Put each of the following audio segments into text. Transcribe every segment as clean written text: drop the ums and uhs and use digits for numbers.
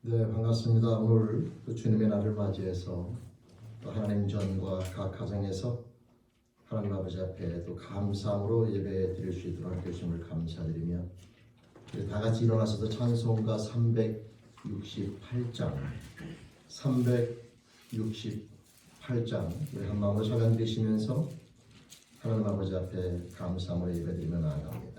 네, 반갑습니다. 오늘 또 주님의 날을 맞이해서 또 하나님 전과 각 가정에서 하나님 아버지 앞에 또 감사함으로 예배 드릴 수 있도록 하나님께 주심을 감사드리며 우리 다 같이 일어나서도 찬송가 368장 우리 한 마음으로 찬양드리시면서 하나님 아버지 앞에 감사함으로 예배드리며 나아갑니다.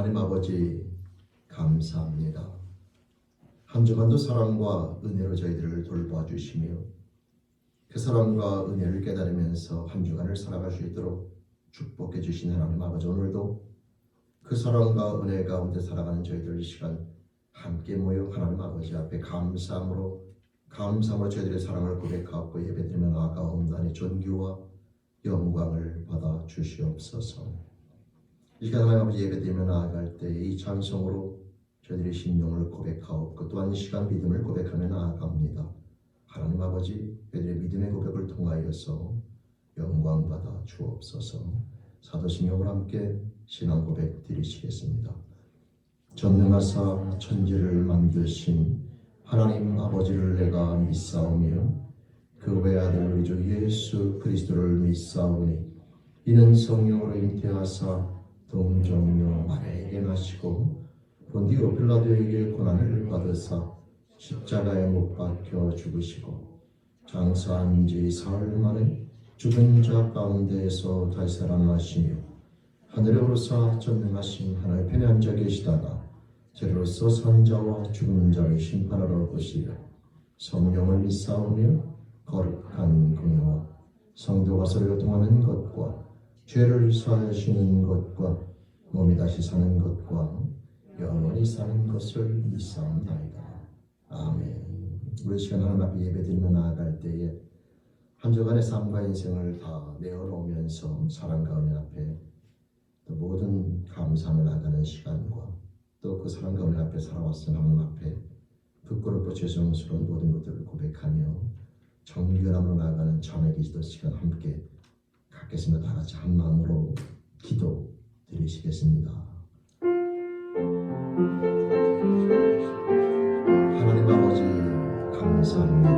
하나님 아버지 감사합니다. 한 주간도 사랑과 은혜로 저희들을 돌보아 주시며 그 사랑과 은혜를 깨달으면서 한 주간을 살아갈 수 있도록 축복해 주신 하나님 아버지, 오늘도 그 사랑과 은혜 가운데 살아가는 저희들 이 시간 함께 모여 하나님 아버지 앞에 감사함으로 저희들의 사랑을 고백하고 예배드리며 나아가옵나니 존귀와 영광을 받아 주시옵소서. 이 시간 하나님 아버지 예배드리며 나아갈 때 이 찬송으로 저희들의 심령을 고백하옵고 또한 이 시간 믿음을 고백하며 나아갑니다. 하나님 아버지 저희들의 믿음의 고백을 통하여서 영광 받아 주옵소서. 사도신경을 함께 신앙 고백 드리시겠습니다. 전능하사 천지를 만드신 하나님 아버지를 내가 믿사오며 그 외아들 우리 주 예수 그리스도를 믿사오니 이는 성령으로 잉태하사 동정녀 마리아에게 나시고 본디오 빌라도에게 고난을 받으사 십자가에 못 박혀 죽으시고 장사한 지 사흘 만에 죽은 자 가운데에서 다시 살아나시며 하늘에 오르사 전능하신 하나님의 편에 앉아 계시다가 저리로서 산자와 죽은 자를 심판하러 오시리라. 성령을 믿사오며 거룩한 공의와 성도가 서로 교통하는 것과 죄를 사하시는 것과 몸이 다시 사는 것과 영원히 사는 것을 믿사옵나이다. 아멘. 우리 시간 하나님 앞에 예배드리며 나아갈 때에 한 주간의 삶과 인생을 다 내어놓으면서 사랑과 은혜 앞에 또 모든 감사하며 나가는 시간과 또 그 사랑과 은혜 앞에 살아왔던 하나님 앞에 부끄럽고 죄송스러운 모든 것들을 고백하며 정결함으로 나아가는 참회 기도 시간 함께 갖겠습니다. 다 같이 한 마음으로 기도 드리시겠습니다. 하나님 아버지 감사합니다.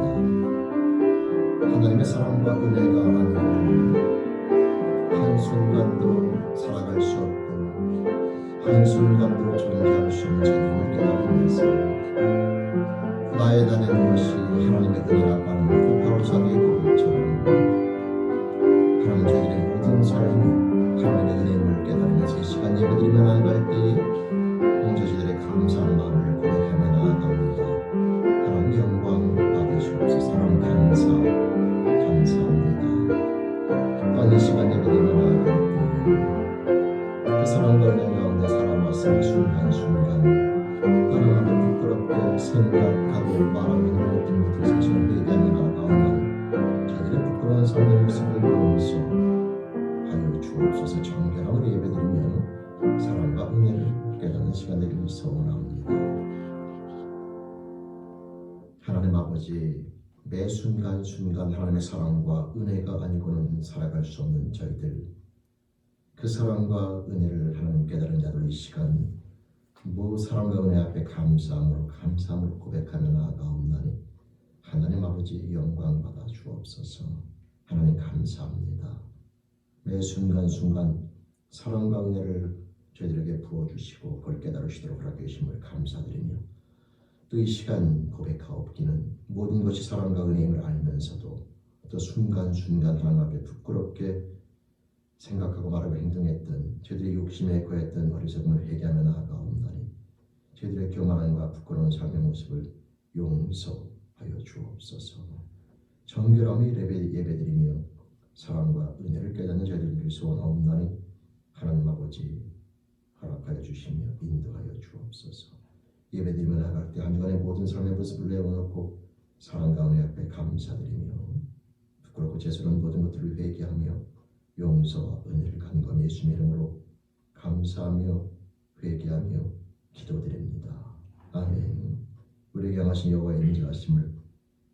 하나님의 사랑과 은혜가 아니고 한순간도 살아갈 수 없고 한순간도 존재할 수 없는 저희들을 깨달으면서 나에 다는 것이 하나님의 은혜라고 하는 그 바로 자기의 고백처럼 하나님 저희들의 모든 삶이 하나님의 은혜임을 깨달으면서 이 시간 예배드리며 나아갈 때에 저희들의 감사한 마음을 고백하며 나아갑니다. 하나님 영광 받으시옵소서. 하나님 감사합니다. 또한 이 시간 예배드리며 나아갈 때에 그 사랑과 은혜 가운데 살아왔으니 순간순간 하나님을 부끄럽게 생각하고 말하는 모든 것을 사실은 얘기하며 나아가오나 저희들의 부끄러운 삶의 모습을 용서하여 주옵소서. 정결함으로 예배드리며 사랑과 은혜를 깨닫는 시간 되기를 소원합니다. 하나님 아버지 매 순간순간 하나님의 사랑과 은혜가 아니고는 살아갈 수 없는 저희들 그 사랑과 은혜를 하나님 깨달은 자들 이 시간 사랑과 은혜 앞에 감사함으로 고백하며 나아가옵나니 하나님 아버지 영광 받아 주옵소서. 하나님 감사합니다. 매 순간순간 사랑과 은혜를 저희들에게 부어주시고 그걸 깨달으시도록 허락해 주심을 감사드리며 또 이 시간 고백하옵기는 모든 것이 사랑과 은혜임을 알면서도 또 순간순간 하나님 앞에 부끄럽게 생각하고 말하고 행동했던 저희들의 욕심에 거했던 어리석음을 회개하며 나아가옵나니 저희들의 교만함과 부끄러운 삶의 모습을 용서하여 주옵소서. 정결함이 예배드리며 사랑과 은혜를 깨닫는 저희들을 소원하옵나니 하나님 아버지 허락하여 주시며 인도하여 주옵소서. 예배드리며 나갈 때 한 주간의 모든 삶의 모습을 내어놓고 사랑과 은혜 앞에 감사드리며 부끄럽고 죄스러운 모든 것들을 회개하며 용서와 은혜를 간구하며 예수님의 이름으로 감사하며 회개하며 기도드립니다. 아멘. 우리에게 향하신 여호와의 인자하심을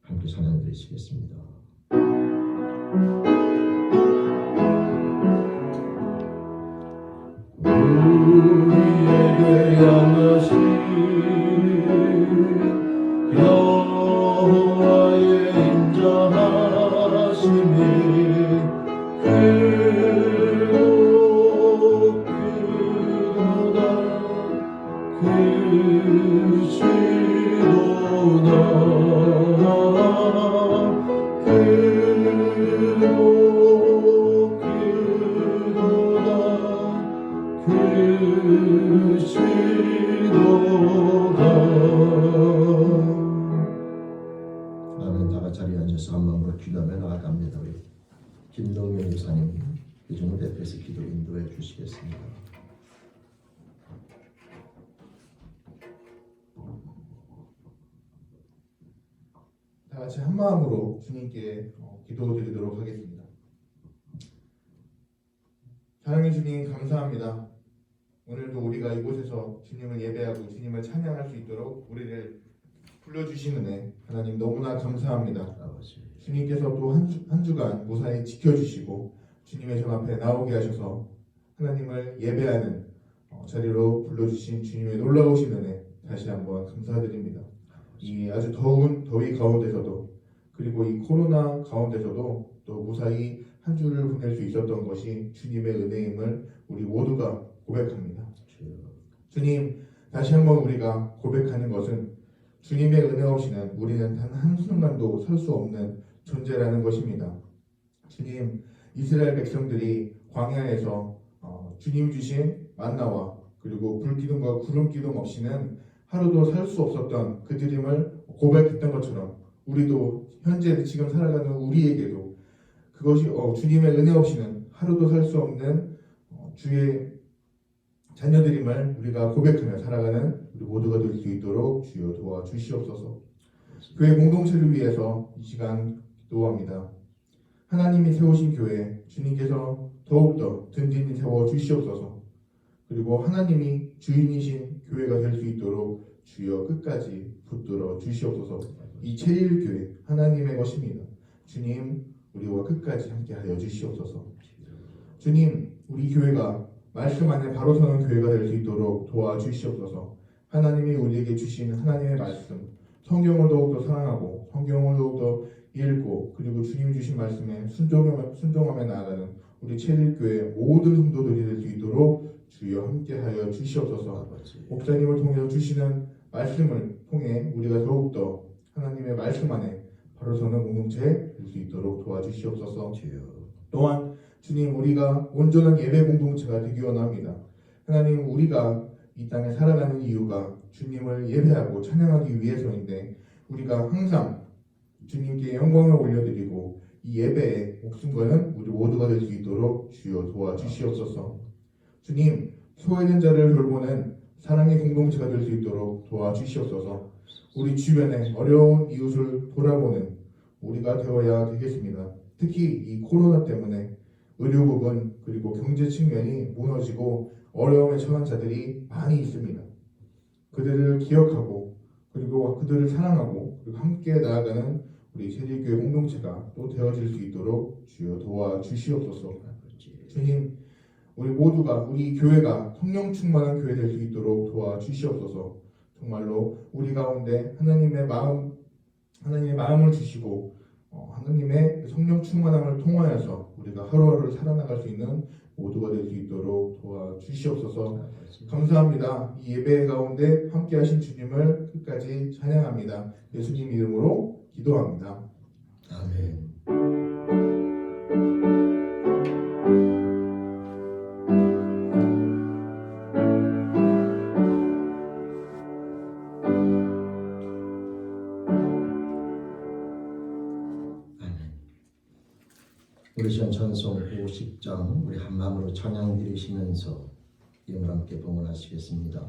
함께 찬양드리시겠습니다. 우리에게 향하신 여호와의 인자하심이 아멘. 다 같이 자리에 앉아서 한 마음으로 기도하며 나아갑니다. 우리 김동현 목사님 이중을 대표해서 기도 인도해 주시겠습니다. 다 같이 한 마음으로 주님께 기도드리도록 하겠습니다. 사랑의 주님, 감사합니다. 오늘도 우리가 이곳에서 주님을 예배하고 주님을 찬양할 수 있도록 우리를 불러주신 은혜 하나님 너무나 감사합니다. 아버지. 주님께서 또 한 주간 무사히 지켜주시고 주님의 전 앞에 나오게 하셔서 하나님을 예배하는 자리로 불러주신 주님의 놀라우신 은혜 다시 한번 감사드립니다. 이 아주 더운 더위 가운데서도 그리고 이 코로나 가운데서도 또 무사히 한 주를 보낼 수 있었던 것이 주님의 은혜임을 우리 모두가 고백합니다. 주님, 다시 한번 우리가 고백하는 것은 주님의 은혜 없이는 우리는 단 한순간도 설 수 없는 존재라는 것입니다. 주님, 이스라엘 백성들이 광야에서 주님 주신 만나와 그리고 불기둥과 구름기둥 없이는 하루도 살 수 없었던 그들임을 고백했던 것처럼 우리도 현재 지금 살아가는 우리에게도 그것이 주님의 은혜 없이는 하루도 살 수 없는 주의 자녀들임을 우리가 고백하며 살아가는 우리 모두가 될 수 있도록 주여 도와주시옵소서. 교회 공동체를 위해서 이 시간 기도합니다. 하나님이 세우신 교회 주님께서 더욱더 든든히 세워주시옵소서. 그리고 하나님이 주인이신 교회가 될 수 있도록 주여 끝까지 붙들어 주시옵소서. 이 제1교회 하나님의 것입니다. 주님, 우리와 끝까지 함께하여 주시옵소서. 주님, 우리 교회가 말씀 안에 바로 서는 교회가 될 수 있도록 도와주시옵소서. 하나님이 우리에게 주신 하나님의 말씀, 성경을 더욱더 사랑하고 성경을 더욱더 읽고 그리고 주님이 주신 말씀에 순종하며 나아가는 우리 제1교회 모든 성도들이 될 수 있도록 주여 함께하여 주시옵소서. 목사님을 통해서 주시는 말씀을 통해 우리가 더욱더 하나님의 말씀 안에 바로 서는 공동체 될 수 있도록 도와주시옵소서. 또한 주님, 우리가 온전한 예배 공동체가 되기 원합니다. 하나님, 우리가 이 땅에 살아가는 이유가 주님을 예배하고 찬양하기 위해서인데 우리가 항상 주님께 영광을 올려드리고 이 예배에 목숨 거는 우리 모두가 될 수 있도록 주여 도와주시옵소서. 주님, 소외된 자를 돌보는 사랑의 공동체가 될 수 있도록 도와주시옵소서. 우리 주변에 어려운 이웃을 돌아보는 우리가 되어야 되겠습니다. 특히 이 코로나 때문에 의료 부분 그리고 경제 측면이 무너지고 어려움에 처한 자들이 많이 있습니다. 그들을 기억하고 그리고 그들을 사랑하고 그리고 함께 나아가는 우리 제1교회 공동체가 또 되어질 수 있도록 주여 도와주시옵소서. 주님, 우리 모두가 우리 교회가 성령 충만한 교회 될 수 있도록 도와주시옵소서. 정말로 우리 가운데 하나님의 마음을 주시고 하나님의 성령 충만함을 통하여서 우리가 하루하루를 살아나갈 수 있는 모두가 될 수 있도록 도와주시옵소서. 감사합니다. 이 예배 가운데 함께하신 주님을 끝까지 찬양합니다. 예수님 이름으로 기도합니다. 아멘. 우리 시간 찬송 50장 우리 한 마음으로 찬양 드리시면서 이름을 함께 봉헌하시겠습니다.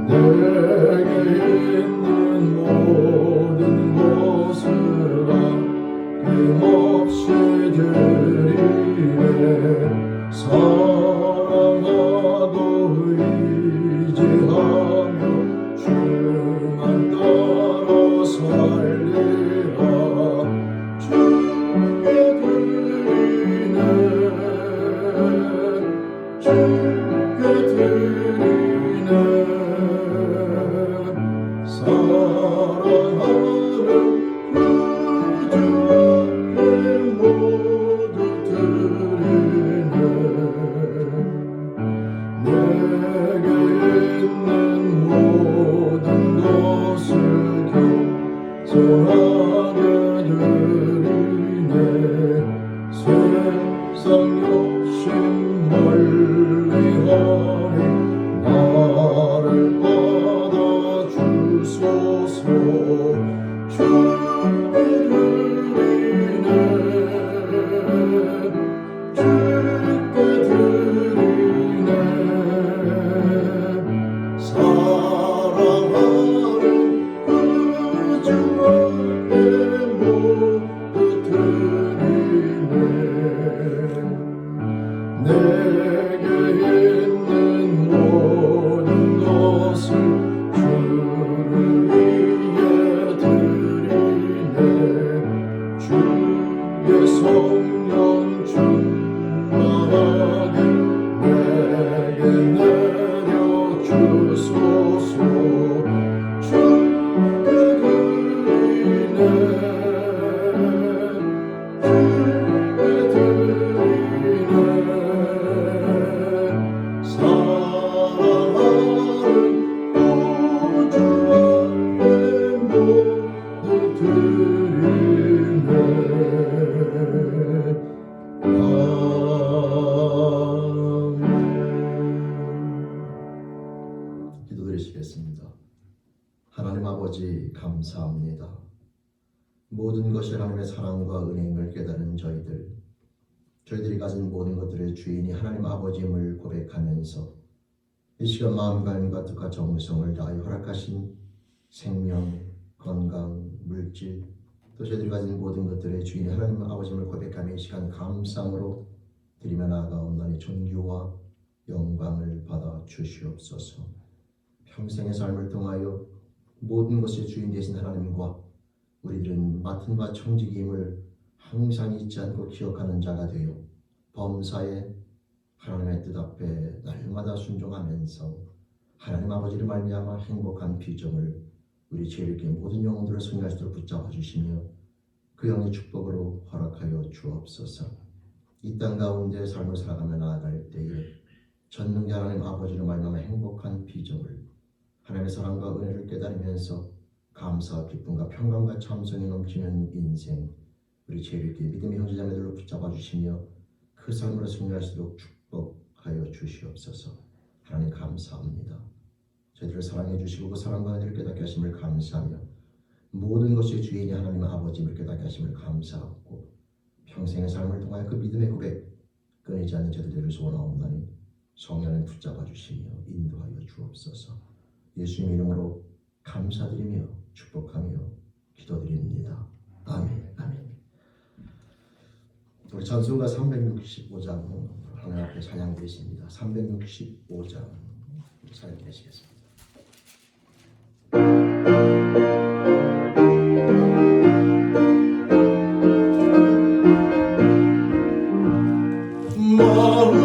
내게 있는 모든 것을 아낌없이 드리네. 사랑하고 의지하며 주만 따라서 성령 충만하게 내게 내려주소서. 주께 드리네 사랑하는 우주와 모두 드리네. 기도드리시겠습니다. 하나님 아버지 감사합니다. 모든 것이 하나님의 사랑과 은혜임을 깨달은 저희들이 가진 모든 것들의 주인이 하나님 아버지임을 고백하면서 이 시간 마음과 힘과 뜻과 정성을 다하여 허락하신 생명, 건강, 물질 또 저희들이 가진 모든 것들의 주인이 하나님 아버지임을 고백하며 이 시간 감사함으로 드리며 나아가옵나니 존귀와 영광을 받아 주시옵소서. 평생의 삶을 통하여 모든 것의 주인 되신 하나님과 우리들은 맡은 바 청지기임을 항상 잊지 않고 기억하는 자가 되어 범사에 하나님의 뜻 앞에 날마다 순종하면서 하나님 아버지를 말미암아 행복한 비전을 우리 죄인에게 모든 영혼들을 승리할 수 있도록 붙잡아 주시며 그 영의 축복으로 허락하여 주옵소서. 이 땅 가운데 삶을 살아가며 나아갈 때에 전능의 하나님 아버지를 말미암아 행복한 비전을 하나님의 사랑과 은혜를 깨달으면서 감사와 기쁨과 평강과 참성이 넘치는 인생 우리 죄인에게 믿음의 형제자매들로 붙잡아 주시며 그 삶으로 승리할 수 있도록 축복하여 주시옵소서. 하나님 감사합니다. 저희들을 사랑해 주시고 그 사랑과 은혜를 깨닫게 하심을 감사하며 모든 것의 주인이 하나님 아버지임을 깨닫게 하심을 감사하고 평생의 삶을 통하여 그 믿음의 고백 끊이지 않는 저희들을 소원하옵나니 성령을 붙잡아 주시며 인도하여 주옵소서. 예수님 이름으로 감사드리며 축복하며 기도드립니다. 아멘. 아멘. 우리 찬송가 365장 하나님 앞에 찬양되십니다. 365장 찬양되시겠습니다.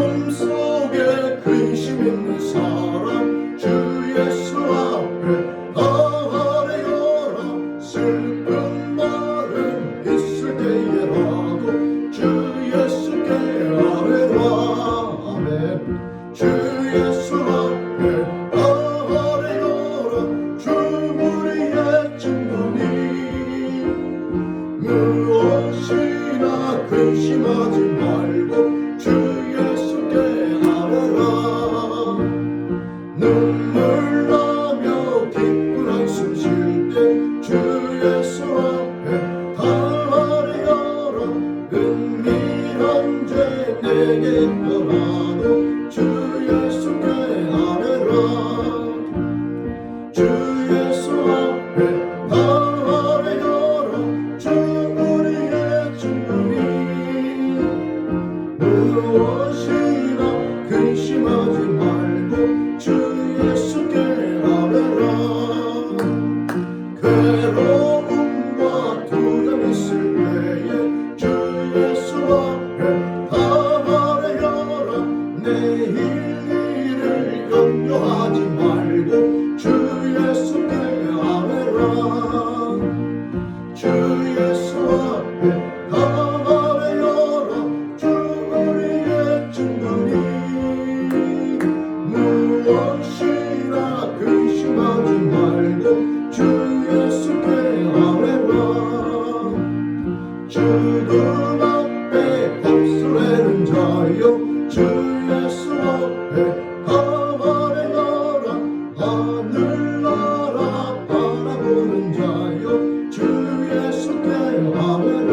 마음속에 근심 있는 사람 주 예수 앞에 아뢰어라. 슬픈 마음 있을 때에라도 주 예수께 아뢰라. 아멘. 주 예수 앞에 아뢰어라. 주 우리의 증거니 무엇이나 근심하지 말고 주 예수께 아뢰라. 눈물 나며 기쁜 한숨 쉴 때 주 예수 앞에 아뢰어라. 은밀한 죄 내게 있더라도 주 예수께 아뢰라. 주 예수 앞에 아뢰어라. 주 우리의 증거니 무엇이나 근심하지 말고 주 예수께 아뢰라. 괴로움과 두려움 있을 때에 주 예수 앞에 아뢰어라. 내일 일을 염려하지 말고 주 예수께 아뢰라. 주 예수 앞에 아뢰어라. 주 우리의 증거니 무엇이나 근심하지 말고 주 예수께 아뢰라. 주님 앞에 법수하는 자여 주 예수 앞에 아뢰어라. 하늘나라 바라보는 자여 주 예수께 아뢰라.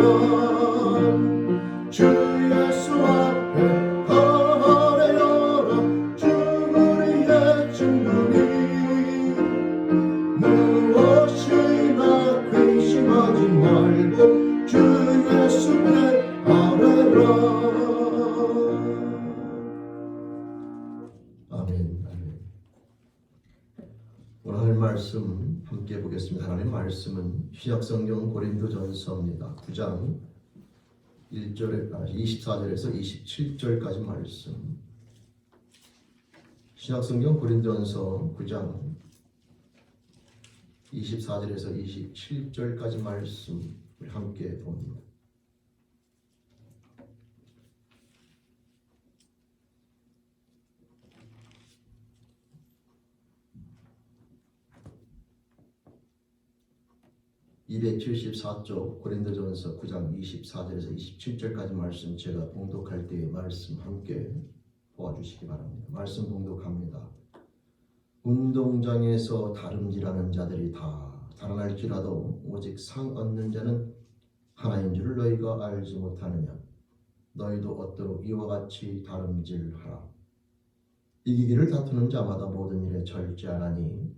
주 예수 앞에 아뢰어라. 주 우리의 증거니 무엇이나 근심하지 말고 주 예수께 아뢰라. 아멘. 아멘. 오늘 하나님 말씀 함께 보겠습니다. 하나님 말씀은 신약성경 고린도전서입니다. 9장 24절에서 27절까지 말씀. 신약성경 고린도전서 9장 24절에서 27절까지 말씀을 함께 봅니다. (274쪽) 고린도전서 9장 24절에서 27절까지 말씀 제가 봉독할 때의 말씀 함께 도와주시기 바랍니다. 말씀 봉독합니다. 운동장에서 다름질하는 자들이 다 달아날지라도 오직 상 얻는 자는 하나인 줄을 너희가 알지 못하느냐. 너희도 얻도록 이와 같이 다름질하라. 이기기를 다투는 자마다 모든 일에 절제하나니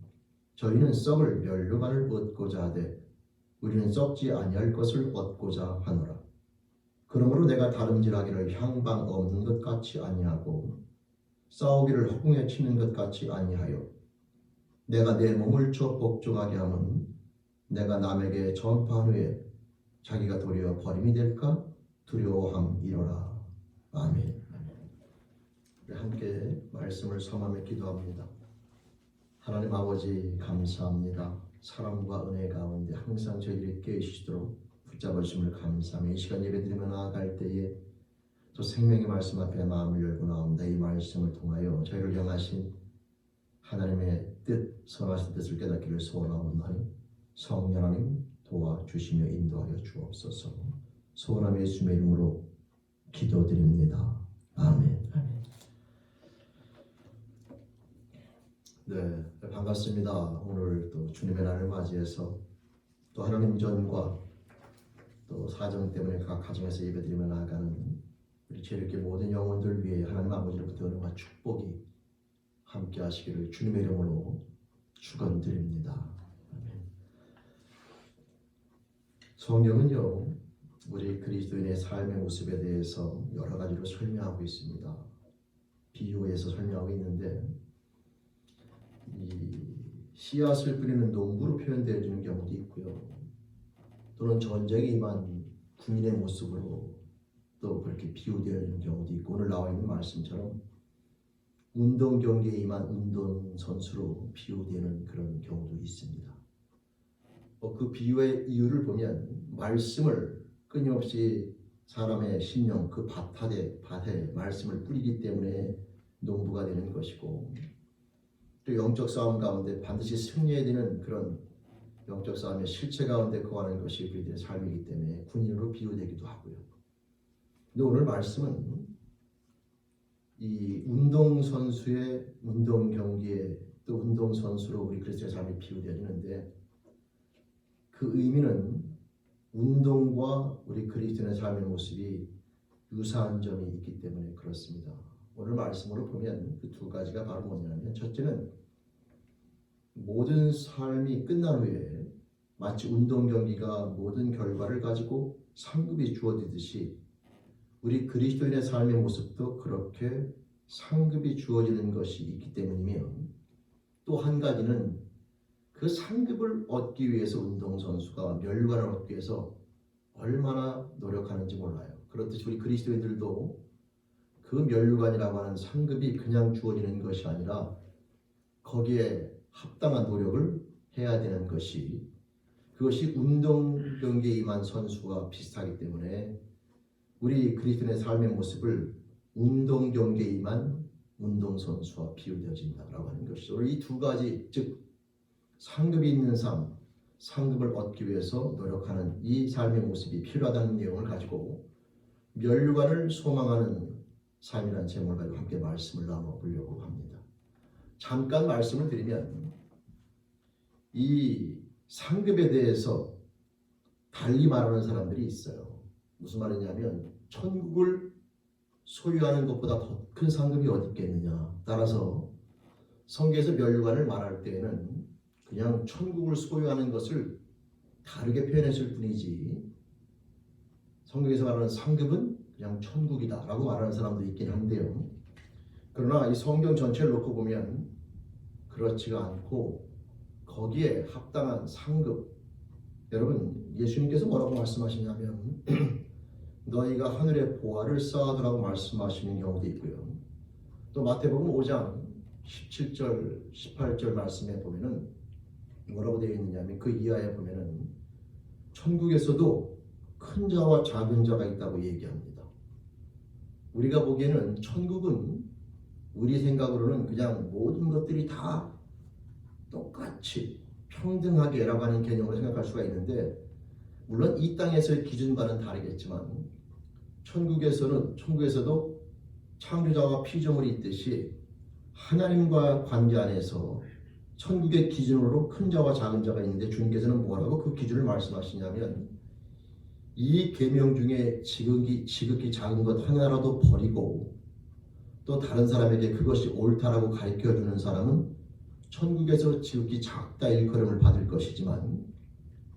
저희는 썩을 면류관을 얻고자 하되 우리는 썩지 아니할 것을 얻고자 하노라. 그러므로 내가 다름질하기를 향방 없는 것 같이 아니하고 싸우기를 허공에 치는 것 같이 아니하여 내가 내 몸을 쳐 복종하게 하면 내가 남에게 전파한 후에 자기가 도리어 버림이 될까 두려워함이로라. 아멘. 함께 말씀을 섬하며 기도합니다. 하나님 아버지 감사합니다. 사랑과 은혜 가운데 항상 저희를 깨우시도록 붙잡으심을 감사하며 이 시간 예배드리며 나아갈 때에 또 생명의 말씀 앞에 마음을 열고 나옵니다. 이 말씀을 통하여 저희를 향하신 하나님의 뜻, 선하신 뜻을 깨닫기를 소원하오나니 성령 하나님 도와주시며 인도하여 주옵소서. 소원하며 예수님의 이름으로 기도드립니다. 아멘. 네, 반갑습니다. 오늘 또 주님의 날을 맞이해서 또 하나님 전과 또 사정 때문에 각 가정에서 예배드리며 나아가는 우리 죄롭게 모든 영혼들 위해 하나님 아버지로부터 은혜와 축복이 함께 하시기를 주님의 이름으로 축원드립니다. 아멘. 성경은요 우리 그리스도인의 삶의 모습에 대해서 여러 가지로 설명하고 있습니다. 비유해서 설명하고 있는데 이 씨앗을 뿌리는 농부로 표현되어지는 경우도 있고요. 또는 전쟁에 임한 군인의 모습으로 또 그렇게 비유되어지는 경우도 있고 오늘 나와 있는 말씀처럼 운동 경기에 임한 운동선수로 비유되는 그런 경우도 있습니다. 그 비유의 이유를 보면 말씀을 끊임없이 사람의 심령 그 밭에 말씀을 뿌리기 때문에 농부가 되는 것이고 또 영적 싸움 가운데 반드시 승리해야 되는 그런 영적 싸움의 실체 가운데 거하는 것이 그들의 삶이기 때문에 군인으로 비유되기도 하고요. 근데 오늘 말씀은 이 운동선수의 운동 경기에 또 운동선수로 우리 그리스도의 삶이 비유되어지는데 그 의미는 운동과 우리 그리스도의 삶의 모습이 유사한 점이 있기 때문에 그렇습니다. 오늘 말씀으로 보면 그 두 가지가 바로 뭐냐면 첫째는 모든 삶이 끝난 후에 마치 운동 경기가 모든 결과를 가지고 상급이 주어지듯이 우리 그리스도인의 삶의 모습도 그렇게 상급이 주어지는 것이 있기 때문이며 또 한 가지는 그 상급을 얻기 위해서 운동선수가 면류관을 얻기 위해서 얼마나 노력하는지 몰라요. 그렇듯이 우리 그리스도인들도 그 면류관이라고 하는 상급이 그냥 주어지는 것이 아니라 거기에 합당한 노력을 해야 되는 것이 그것이 운동 경기에 임한 선수와 비슷하기 때문에 우리 그리스도인의 삶의 모습을 운동 경기에 임한 운동선수와 비유되어진다라고 하는 것이죠. 이 두 가지 즉 상급이 있는 삶, 상급을 얻기 위해서 노력하는 이 삶의 모습이 필요하다는 내용을 가지고 면류관을 소망하는 삶이라는 제목을 가지고 함께 말씀을 나눠보려고 합니다. 잠깐 말씀을 드리면 이 상급에 대해서 달리 말하는 사람들이 있어요. 무슨 말이냐면 천국을 소유하는 것보다 더 큰 상급이 어디 있겠느냐. 따라서 성경에서 면류관을 말할 때에는 그냥 천국을 소유하는 것을 다르게 표현했을 뿐이지 성경에서 말하는 상급은 그냥 천국이다 라고 말하는 사람도 있긴 한데요. 그러나 이 성경 전체를 놓고 보면 그렇지가 않고 거기에 합당한 상급, 여러분 예수님께서 뭐라고 말씀하시냐면 너희가 하늘의 보화를 쌓아두라고 말씀하시는 경우도 있고요. 또 마태복음 5장 17절, 18절 말씀에 보면은 뭐라고 되어 있느냐면 그 이하에 보면은 천국에서도 큰 자와 작은 자가 있다고 얘기합니다. 우리가 보기에는 천국은 우리 생각으로는 그냥 모든 것들이 다 똑같이 평등하게라고 하는 개념으로 생각할 수가 있는데, 물론 이 땅에서의 기준과는 다르겠지만 천국에서도 창조자와 피조물이 있듯이 하나님과 관계 안에서 천국의 기준으로 큰 자와 작은 자가 있는데, 주님께서는 뭐라고 그 기준을 말씀하시냐면 이 계명 중에 지극히 작은 것 하나라도 버리고 또 다른 사람에게 그것이 옳다라고 가르쳐주는 사람은 천국에서 지극히 작다 일컬음을 받을 것이지만,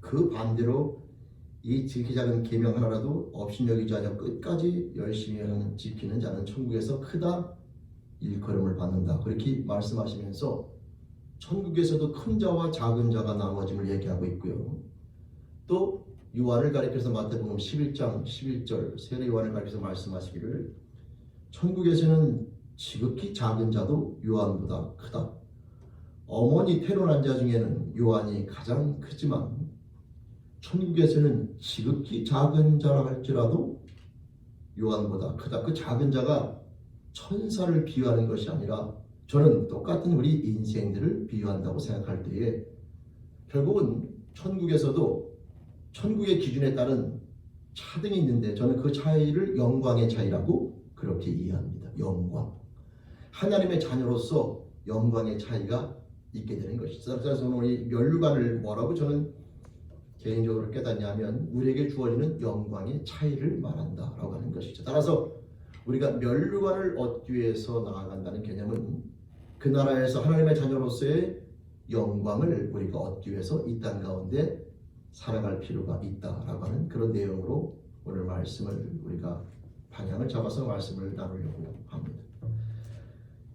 그 반대로 이 지극히 작은 계명 하나라도 업신여기지 않아 끝까지 열심히 지키는 자는 천국에서 크다 일컬음을 받는다, 그렇게 말씀하시면서 천국에서도 큰 자와 작은 자가 나눠짐을 얘기하고 있고요. 또 요한을 가리켜서 마태복음 11장 11절 세례 요한을 가리켜서 말씀하시기를 천국에서는 지극히 작은 자도 요한보다 크다. 어머니 태어난 자 중에는 요한이 가장 크지만 천국에서는 지극히 작은 자라 할지라도 요한보다 크다. 그 작은 자가 천사를 비유하는 것이 아니라 저는 똑같은 우리 인생들을 비유한다고 생각할 때에 결국은 천국에서도 천국의 기준에 따른 차등이 있는데, 저는 그 차이를 영광의 차이라고 그렇게 이해합니다. 영광. 하나님의 자녀로서 영광의 차이가 있게 되는 것이죠. 그래서 오늘 이 면류관을 뭐라고 저는 개인적으로 깨닫냐면 우리에게 주어지는 영광의 차이를 말한다라고 하는 것이죠. 따라서 우리가 면류관을 얻기 위해서 나아간다는 개념은 그 나라에서 하나님의 자녀로서의 영광을 우리가 얻기 위해서 이 땅 가운데 살아갈 필요가 있다라고 하는 그런 내용으로 오늘 말씀을 우리가 방향을 잡아서 말씀을 나누려고 합니다.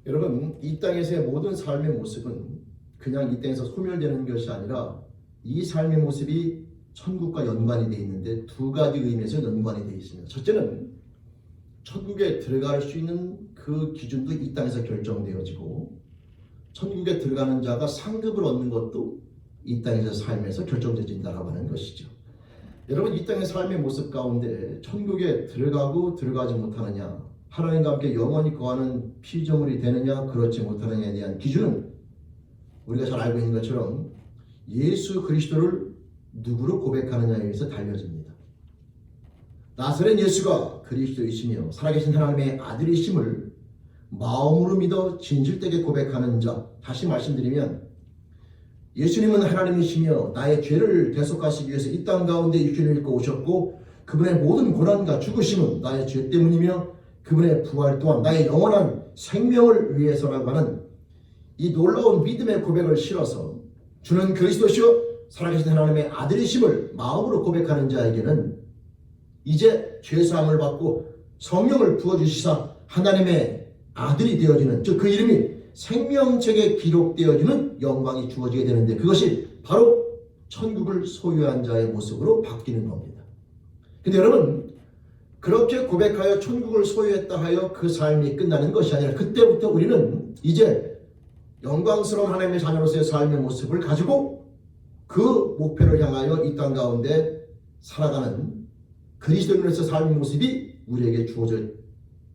여러분, 이 땅에서의 모든 삶의 모습은 그냥 이 땅에서 소멸되는 것이 아니라 이 삶의 모습이 천국과 연관이 되어 있는데 두 가지 의미에서 연관이 되어 있습니다. 첫째는 천국에 들어갈 수 있는 그 기준도 이 땅에서 결정되어지고, 천국에 들어가는 자가 상급을 얻는 것도 이 땅에서 삶에서 결정되어진다라고 하는 것이죠. 여러분, 이 땅의 삶의 모습 가운데 천국에 들어가고 들어가지 못하느냐, 하나님과 함께 영원히 거하는 피조물이 되느냐 그렇지 못하느냐에 대한 기준은 우리가 잘 알고 있는 것처럼 예수 그리스도를 누구로 고백하느냐에 의해서 달려집니다. 나사렛 예수가 그리스도이시며 살아계신 하나님의 아들이심을 마음으로 믿어 진실되게 고백하는 자, 다시 말씀드리면 예수님은 하나님이시며 나의 죄를 대속하시기 위해서 이 땅 가운데 육신을 입고 오셨고, 그분의 모든 고난과 죽으심은 나의 죄 때문이며 그분의 부활 또한 나의 영원한 생명을 위해서라고 하는 이 놀라운 믿음의 고백을 실어서 주는 그리스도시요 살아계신 하나님의 아들이심을 마음으로 고백하는 자에게는 이제 죄사함을 받고 성령을 부어주시사 하나님의 아들이 되어지는, 즉 그 이름이 생명책에 기록되어지는 영광이 주어지게 되는데, 그것이 바로 천국을 소유한 자의 모습으로 바뀌는 겁니다. 근데 여러분, 그렇게 고백하여 천국을 소유했다 하여 그 삶이 끝나는 것이 아니라 그때부터 우리는 이제 영광스러운 하나님의 자녀로서의 삶의 모습을 가지고 그 목표를 향하여 이 땅 가운데 살아가는 그리스도인으로서 삶의 모습이 우리에게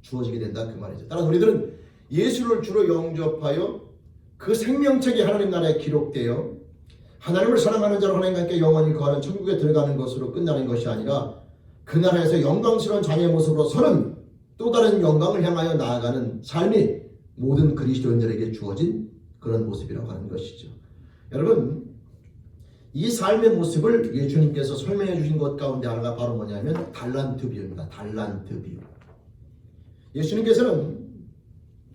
주어지게 된다, 그 말이죠. 따라서 우리들은 예수를 주로 영접하여 그 생명책이 하나님 나라에 기록되어 하나님을 사랑하는 자로 하나님과 함께 영원히 거하는 천국에 들어가는 것으로 끝나는 것이 아니라 그 나라에서 영광스러운 자녀의 모습으로 서는 또 다른 영광을 향하여 나아가는 삶이 모든 그리스도인들에게 주어진 그런 모습이라고 하는 것이죠. 여러분, 이 삶의 모습을 예수님께서 설명해 주신 것 가운데 하나가 바로 뭐냐면 달란트 비유입니다. 달란트 비유. 예수님께서는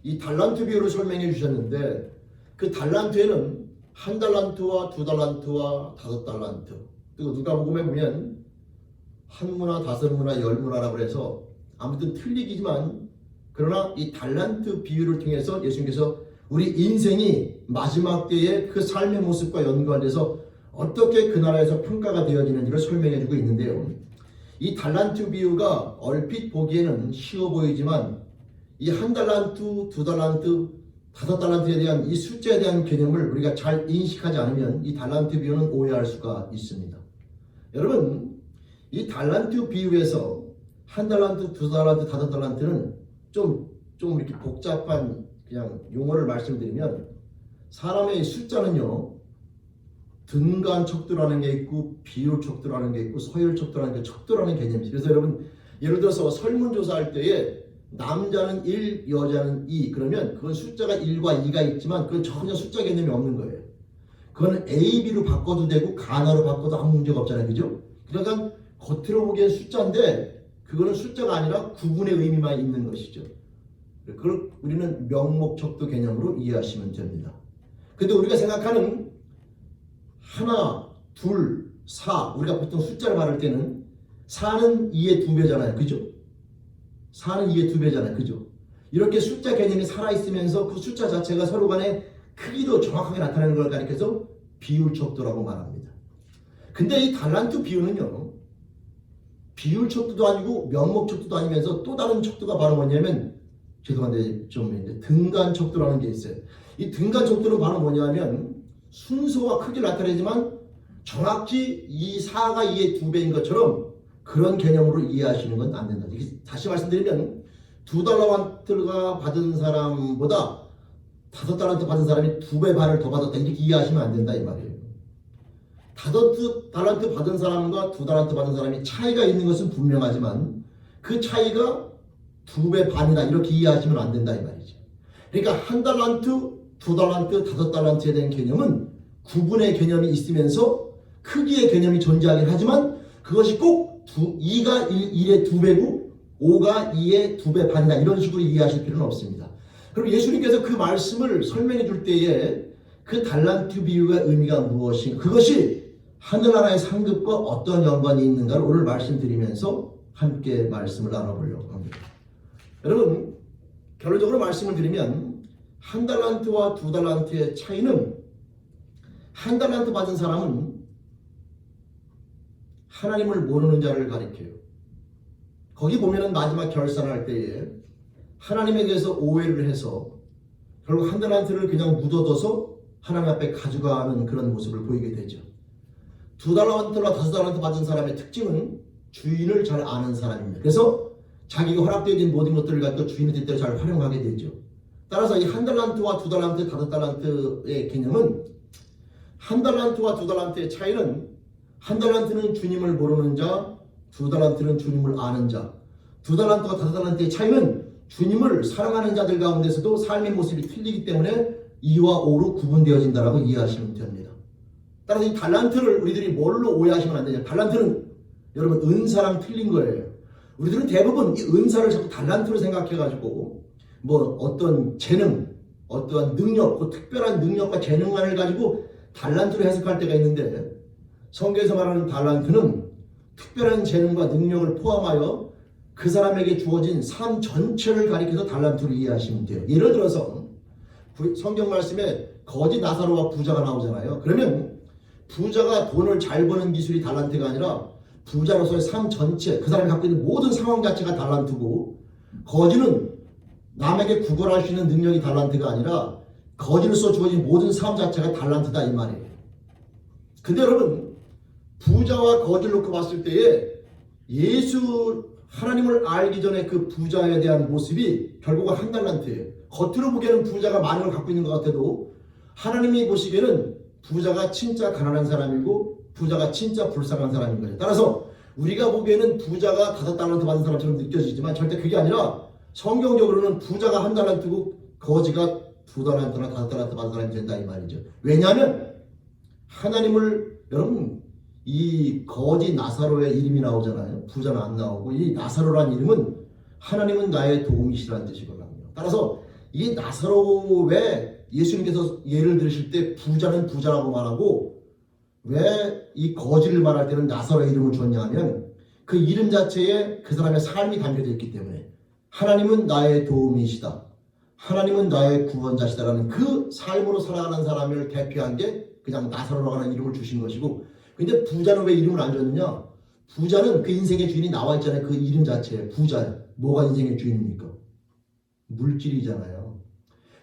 이 달란트 비유를 설명해 주셨는데, 그 달란트에는 1달란트와 2달란트와 5달란트, 그리고 누가복음에 보면 1문화, 5문화, 10문화라고 해서 아무튼 틀리기지만, 그러나 이 달란트 비유를 통해서 예수님께서 우리 인생이 마지막 때의 그 삶의 모습과 연관돼서 어떻게 그 나라에서 평가가 되어지는지를 설명해 주고 있는데요. 이 달란트 비유가 얼핏 보기에는 쉬워 보이지만 이 한 달란트, 두 달란트, 다섯 달란트에 대한 이 숫자에 대한 개념을 우리가 잘 인식하지 않으면 이 달란트 비유는 오해할 수가 있습니다. 여러분, 이 달란트 비유에서 한 달란트, 두 달란트, 다섯 달란트는 좀 이렇게 복잡한 그냥 용어를 말씀드리면 사람의 숫자는요, 등간 척도라는 게 있고 비율 척도라는 게 있고 서열 척도라는 게 척도라는 개념이죠. 그래서 여러분, 예를 들어서 설문조사할 때에 남자는 1, 여자는 2 그러면 그건 숫자가 1과 2가 있지만 그건 전혀 숫자 개념이 없는 거예요. 그거는 A, B로 바꿔도 되고 가나로 바꿔도 아무 문제가 없잖아요. 그죠? 그러니까 겉으로 보기엔 숫자인데 그거는 숫자가 아니라 구분의 의미만 있는 것이죠. 그걸 우리는 명목척도 개념으로 이해하시면 됩니다. 근데 우리가 생각하는 하나, 둘, 사 우리가 보통 숫자를 말할 때는 4는 2의 2배잖아요. 그죠? 4는 2의 2배잖아요. 그죠? 이렇게 숫자 개념이 살아있으면서 그 숫자 자체가 서로 간의 크기도 정확하게 나타내는 걸 가리켜서 비율척도라고 말합니다. 근데 이 달란트 비유는요, 비율척도도 아니고 명목척도도 아니면서 또 다른 척도가 바로 뭐냐면, 죄송한데 좀 이제 등간척도라는 게 있어요. 이 등간척도는 바로 뭐냐면 순서와 크기를 나타내지만 정확히 이 4가 2의 2배인 것처럼 그런 개념으로 이해하시는 건 안 된다. 다시 말씀드리면 2달란트가 받은 사람보다 5달란트 받은 사람이 2배 반을 더 받았다 이렇게 이해하시면 안 된다 이 말이에요. 5달란트 받은 사람과 2달란트 받은 사람이 차이가 있는 것은 분명하지만 그 차이가 2배 반이다 이렇게 이해하시면 안 된다 이 말이죠. 그러니까 1달란트, 2달란트, 5달란트에 대한 개념은 구분의 개념이 있으면서 크기의 개념이 존재하긴 하지만 그것이 꼭 2가 1의 2배고 5가 2의 2배 반이다 이런 식으로 이해하실 필요는 없습니다. 그럼 예수님께서 그 말씀을 설명해 줄 때에 그 달란트 비유의 의미가 무엇인가, 그것이 하늘나라의 상급과 어떤 연관이 있는가를 오늘 말씀드리면서 함께 말씀을 나눠보려고 합니다. 여러분, 결론적으로 말씀을 드리면 1달란트와 2달란트의 차이는 1달란트 받은 사람은 하나님을 모르는 자를 가리켜요. 거기 보면은 마지막 결산할 때에 하나님에 대해서 오해를 해서 결국 1달란트를 그냥 묻어둬서 하나님 앞에 가져가는 그런 모습을 보이게 되죠. 2달란트와 5달란트 받은 사람의 특징은 주인을 잘 아는 사람입니다. 그래서 자기가 허락되어진 모든 것들을 가지고 주인의 뜻대로 잘 활용하게 되죠. 따라서 이 1달란트와 2달란트, 5달란트의 개념은 1달란트와 2달란트의 차이는 1달란트는 주님을 모르는 자, 2달란트는 주님을 아는 자. 2달란트와 5달란트의 차이는 주님을 사랑하는 자들 가운데서도 삶의 모습이 틀리기 때문에 2와 5로 구분되어진다라고 이해하시면 됩니다. 따라서 이 달란트를 우리들이 뭘로 오해하시면 안 되냐. 달란트는 여러분 은사랑 틀린 거예요. 우리들은 대부분 이 은사를 자꾸 달란트로 생각해가지고 뭐 어떤 재능, 어떠한 능력, 그 특별한 능력과 재능만을 가지고 달란트로 해석할 때가 있는데 성경에서 말하는 달란트는 특별한 재능과 능력을 포함하여 그 사람에게 주어진 삶 전체를 가리켜서 달란트로 이해하시면 돼요. 예를 들어서 성경 말씀에 거지 나사로와 부자가 나오잖아요. 그러면 부자가 돈을 잘 버는 기술이 달란트가 아니라 부자로서의 삶 전체, 그 사람이 갖고 있는 모든 상황 자체가 달란트고, 거지는 남에게 구걸할 수 있는 능력이 달란트가 아니라 거지로서 주어진 모든 삶 자체가 달란트다 이 말이에요. 근데 여러분, 부자와 거지를 놓고 봤을 때에 예수 하나님을 알기 전에 그 부자에 대한 모습이 결국은 1달란트예요. 겉으로 보기에는 부자가 많은 걸 갖고 있는 것 같아도 하나님이 보시기에는 부자가 진짜 가난한 사람이고 부자가 진짜 불쌍한 사람인 거죠. 따라서 우리가 보기에는 부자가 5달란트 받은 사람처럼 느껴지지만 절대 그게 아니라 성경적으로는 부자가 1달란트고 거지가 2달란트나 5달란트 받은 사람이 된다 이 말이죠. 왜냐하면 하나님을, 여러분 이 거지 나사로의 이름이 나오잖아요. 부자는 안 나오고 이 나사로라는 이름은 하나님은 나의 도움이시라는 뜻이거든요. 따라서 이 나사로의 예수님께서 예를 들으실 때 부자는 부자라고 말하고 왜 이 거지를 말할 때는 나사로의 이름을 주었냐 하면 그 이름 자체에 그 사람의 삶이 담겨져 있기 때문에 하나님은 나의 도움이시다, 하나님은 나의 구원자시다라는 그 삶으로 살아가는 사람을 대표한 게 그냥 나사로라고 하는 이름을 주신 것이고, 근데 부자는 왜 이름을 안 줬느냐? 부자는 그 인생의 주인이 나와 있잖아요. 그 이름 자체에 부자. 뭐가 인생의 주인입니까? 물질이잖아요.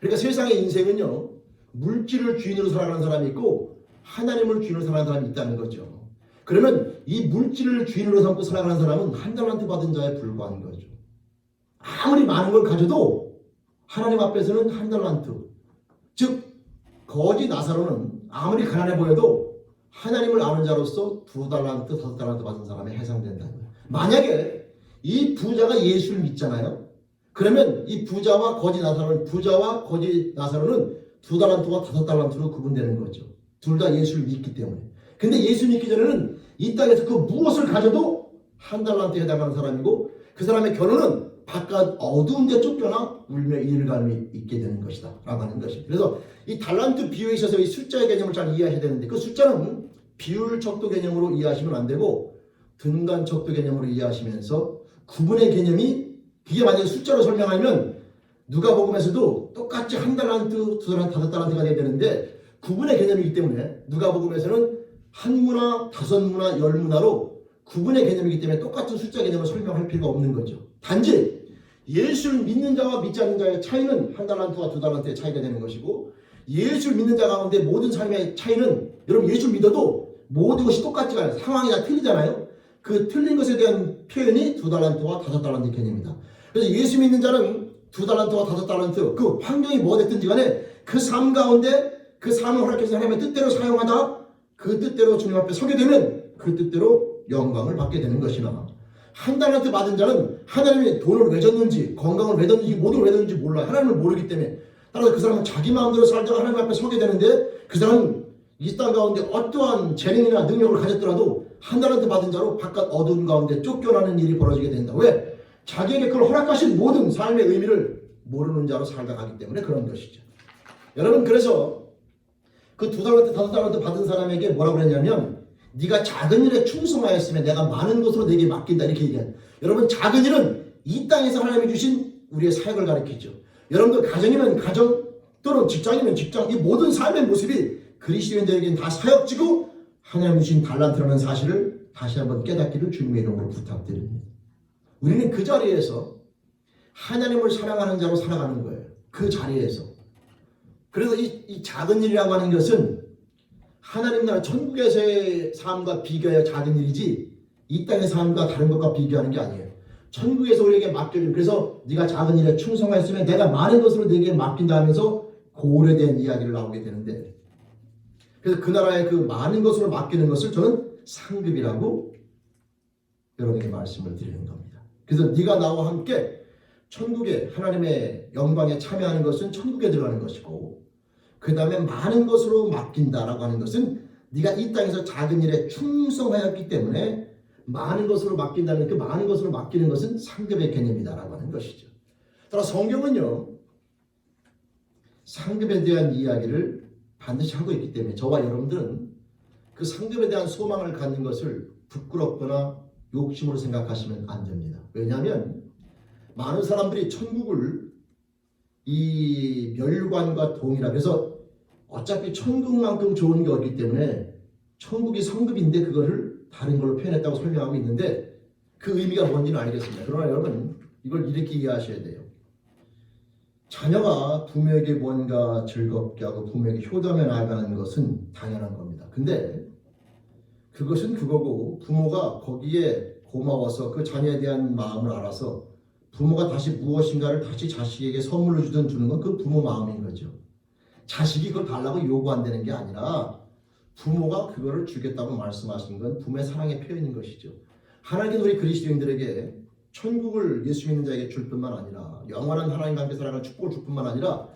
그러니까 세상의 인생은요. 물질을 주인으로 살아가는 사람이 있고 하나님을 주인으로 살아가는 사람이 있다는 거죠. 그러면 이 물질을 주인으로 삼고 살아가는 사람은 한 달란트 받은 자에 불과한 거죠. 아무리 많은 걸 가져도 하나님 앞에서는 한 달란트. 즉 거지 나사로는 아무리 가난해 보여도 하나님을 아는 자로서 2달란트, 5달란트 받은 사람에 해당된다는 거예요. 만약에 이 부자가 예수를 믿잖아요. 그러면 이 부자와 거지 나사로는 2달란트와 5달란트로 구분되는 거죠. 둘 다 예수를 믿기 때문에. 근데 예수 믿기 전에는 이 땅에서 그 무엇을 가져도 한 달란트에 해당하는 사람이고 그 사람의 결혼은 바깥 어두운 데 쫓겨나 울며 이를 갈미 있게 되는 것이다 라고 하는 것입니다. 그래서 이 달란트 비유에 있어서 이 숫자의 개념을 잘 이해하셔야 되는데 그 숫자는 비율 척도 개념으로 이해하시면 안 되고 등간 척도 개념으로 이해하시면서 구분의 개념이 그게 만약에 숫자로 설명하면 누가복음에서도 똑같이 한 달란트, 2달란트, 5달란트가 돼야 되는데 구분의 개념이기 때문에 누가복음에서는 한 문화, 5문화, 10문화로 구분의 개념이기 때문에 똑같은 숫자 개념을 설명할 필요가 없는 거죠. 단지 예수를 믿는 자와 믿지 않는 자의 차이는 한 달란트와 2달란트의 차이가 되는 것이고 예수를 믿는 자 가운데 모든 삶의 차이는 여러분 예수를 믿어도 모든 것이 똑같지가 않아요. 상황이 다 틀리잖아요. 그 틀린 것에 대한 표현이 2달란트와 5달란트의 개념입니다. 그래서 예수 믿는 자는 2달란트와 5달란트 그 환경이 뭐 됐든지 간에 그 삶 가운데 그 삶을 허락해서 하나님의 뜻대로 사용하다 그 뜻대로 주님 앞에 서게 되면 그 뜻대로 영광을 받게 되는 것이나 한 달란트 받은 자는 하나님이 돈을 왜 줬는지 건강을 왜 줬는지 모든 걸 왜 줬는지 몰라요. 하나님을 모르기 때문에 따라서 그 사람은 자기 마음대로 살다가 하나님 앞에 서게 되는데 그 사람은 이 땅 가운데 어떠한 재능이나 능력을 가졌더라도 한 달란트 받은 자로 바깥 어두운 가운데 쫓겨나는 일이 벌어지게 된다. 왜? 자기에게 그걸 허락하신 모든 삶의 의미를 모르는 자로 살다 가기 때문에 그런 것이죠. 여러분 그래서 그 2달란트, 5달란트 받은 사람에게 뭐라고 그랬냐면 네가 작은 일에 충성하였으면 내가 많은 것으로 내게 맡긴다 이렇게 얘기해요. 여러분 작은 일은 이 땅에서 하나님이 주신 우리의 사역을 가리키죠. 여러분들 가정이면 가정 또는 직장이면 직장 이 모든 삶의 모습이 그리스도인들에게는 다 사역지고 하나님이 주신 달란트라는 사실을 다시 한번 깨닫기를 주님의 이름으로 부탁드립니다. 우리는 그 자리에서 하나님을 사랑하는 자로 살아가는 거예요. 그 자리에서. 그래서 이 작은 일이라고 하는 것은 하나님 나라 천국에서의 삶과 비교해야 작은 일이지 이 땅의 삶과 다른 것과 비교하는 게 아니에요. 천국에서 우리에게 맡겨준 그래서 네가 작은 일에 충성하였으면 내가 많은 것으로 네게 맡긴다 하면서 고울에 대한 이야기를 나오게 되는데 그래서 그 나라의 그 많은 것으로 맡기는 것을 저는 상급이라고 여러분에게 말씀을 드리는 겁니다. 그래서 네가 나와 함께 천국에 하나님의 영광에 참여하는 것은 천국에 들어가는 것이고 그 다음에 많은 것으로 맡긴다라고 하는 것은 네가 이 땅에서 작은 일에 충성하였기 때문에 많은 것으로 맡긴다는 그 많은 것으로 맡기는 것은 상급의 개념이다라고 하는 것이죠. 따라 성경은요 상급에 대한 이야기를 반드시 하고 있기 때문에 저와 여러분들은 그 상급에 대한 소망을 갖는 것을 부끄럽거나 욕심으로 생각하시면 안 됩니다. 왜냐하면 많은 사람들이 천국을 이 멸관과 동일하게 그래서 어차피 천국만큼 좋은 게 없기 때문에 천국이 성급인데 그거를 다른 걸로 표현했다고 설명하고 있는데 그 의미가 뭔지는 알겠습니다. 그러나 여러분 이걸 이렇게 이해하셔야 돼요. 자녀가 부모에게 뭔가 즐겁게 하고 부모에게 효도하며 나아가는 것은 당연한 겁니다. 근데 그것은 그거고 부모가 거기에 고마워서 그 자녀에 대한 마음을 알아서 부모가 다시 무엇인가를 다시 자식에게 선물로 주는 건 그 부모 마음인 거죠. 자식이 그걸 달라고 요구한다는 게 아니라 부모가 그거를 주겠다고 말씀하신 건 부모의 사랑의 표현인 것이죠. 하나님은 우리 그리스도인들에게 천국을 예수 믿는 자에게 줄 뿐만 아니라 영원한 하나님과 함께 살아가는 축복을 줄 뿐만 아니라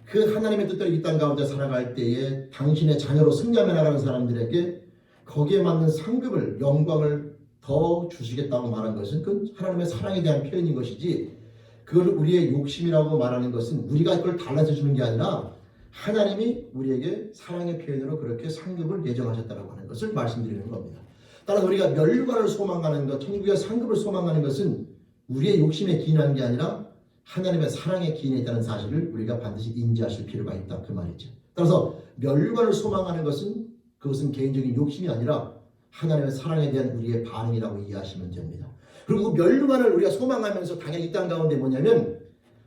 그 하나님의 뜻대로 이 땅 가운데 살아갈 때에 당신의 자녀로 승리하며 나가는 사람들에게 거기에 맞는 상급을 영광을 더 주시겠다고 말한 것은 그 하나님의 사랑에 대한 표현인 것이지 그걸 우리의 욕심이라고 말하는 것은 우리가 그걸 달라져 주는 게 아니라 하나님이 우리에게 사랑의 표현으로 그렇게 상급을 예정하셨다고 하는 것을 말씀드리는 겁니다. 따라서 우리가 멸관을 소망하는 것, 천국의 상급을 소망하는 것은 우리의 욕심에 기인한 게 아니라 하나님의 사랑에 기인해 있다는 사실을 우리가 반드시 인지하실 필요가 있다 그 말이죠. 따라서 멸관을 소망하는 것은 그것은 개인적인 욕심이 아니라 하나님의 사랑에 대한 우리의 반응이라고 이해하시면 됩니다. 그리고 멸류관을 우리가 소망하면서 당연히 이 땅 가운데 뭐냐면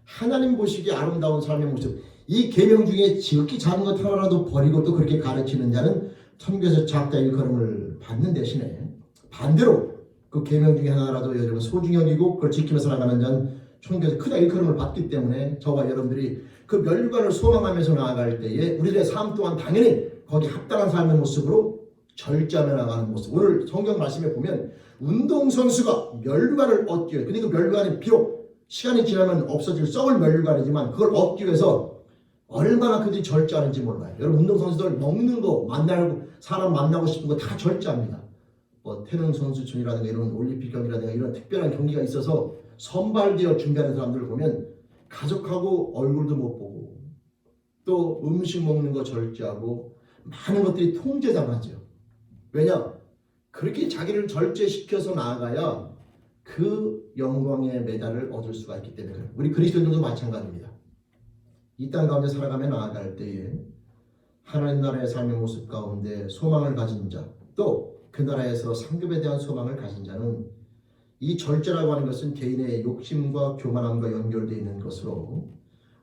하나님 보시기에 아름다운 삶의 모습, 이 계명 중에 지극히 작은 것 하나라도 버리고 또 그렇게 가르치는 자는 천국에서 작다 일컬음을 받는 대신에 반대로 그 계명 중에 하나라도 여러분 소중히 여기고 그걸 지키며 살아가는 자는 천국에서 크다 일컬음을 받기 때문에 저와 여러분들이 그 멸류관을 소망하면서 나아갈 때에 우리들의 삶 또한 당연히 거기 합당한 삶의 모습으로 절제하며 나가는 모습. 오늘 성경 말씀에 보면 운동선수가 멸류관을 얻기 위해, 근데 그 멸류관이 비록 시간이 지나면 없어질 썩을 멸류관이지만 그걸 얻기 위해서 얼마나 그들이 절제하는지 몰라요. 여러분 운동선수들 먹는 거, 사람 만나고 싶은 거 다 절제합니다. 뭐 태릉 선수촌이라든가 이런 올림픽 경기라든가 이런 특별한 경기가 있어서 선발되어 준비하는 사람들을 보면 가족하고 얼굴도 못 보고 또 음식 먹는 거 절제하고 많은 것들이 통제당하죠. 왜냐? 그렇게 자기를 절제시켜서 나아가야 그 영광의 메달을 얻을 수가 있기 때문에 그래요. 우리 그리스도인들도 마찬가지입니다. 이 땅 가운데 살아가며 나아갈 때에 하나님 나라의 삶의 모습 가운데 소망을 가진 자, 또 그 나라에서 상급에 대한 소망을 가진 자는 이 절제라고 하는 것은 개인의 욕심과 교만함과 연결되어 있는 것으로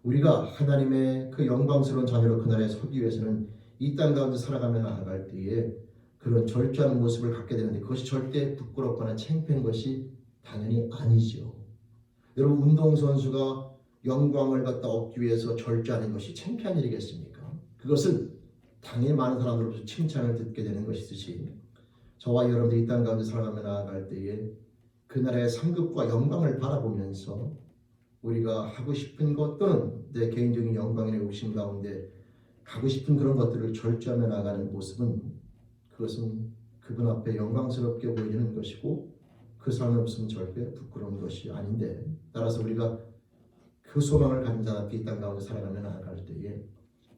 우리가 하나님의 그 영광스러운 자녀로 그 나라에 서기 위해서는 이 땅 가운데 살아가며 나아갈 때에 그런 절제하는 모습을 갖게 되는데 그것이 절대 부끄럽거나 창피한 것이 당연히 아니죠. 여러분 운동선수가 영광을 갖다 얻기 위해서 절제하는 것이 창피한 일이겠습니까? 그것은 당연히 많은 사람들로부터 칭찬을 듣게 되는 것이듯이 저와 여러분들이 이 땅 가운데 살아가며 나아갈 때에 그 나라의 상급과 영광을 바라보면서 우리가 하고 싶은 것 또는 내 개인적인 영광이나 욕심 가운데 가고 싶은 그런 것들을 절제하며 나가는 모습은 그것은 그분 앞에 영광스럽게 보이는 것이고 그 삶의 모습은 절대 부끄러운 것이 아닌데 따라서 우리가 그 소망을 가진 자답게 이 땅 가운데 살아가며 나아갈 때에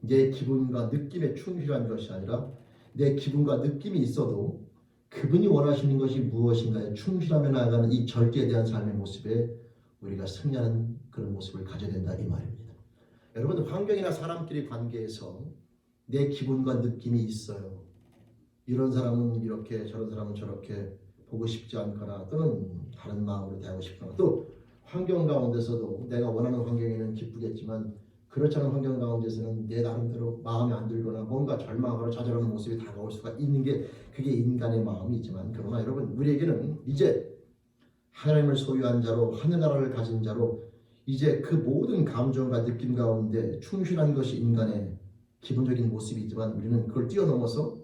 내 기분과 느낌에 충실한 것이 아니라 내 기분과 느낌이 있어도 그분이 원하시는 것이 무엇인가에 충실하며 나아가는 이 절제에 대한 삶의 모습에 우리가 승리하는 그런 모습을 가져야 된다 이 말입니다. 여러분 환경이나 사람끼리 관계에서 내 기분과 느낌이 있어요. 이런 사람은 이렇게 저런 사람은 저렇게 보고 싶지 않거나 또는 다른 마음으로 대하고 싶거나 또 환경 가운데서도 내가 원하는 환경에는 기쁘겠지만 그렇지 않은 환경 가운데서는 내 나름대로 마음에 안 들거나 뭔가 절망하거나 좌절하는 모습이 다가올 수가 있는 게 그게 인간의 마음이지만 그러나 여러분 우리에게는 이제 하나님을 소유한 자로 하늘나라를 가진 자로 이제 그 모든 감정과 느낌 가운데 충실한 것이 인간의 기본적인 모습이지만 우리는 그걸 뛰어넘어서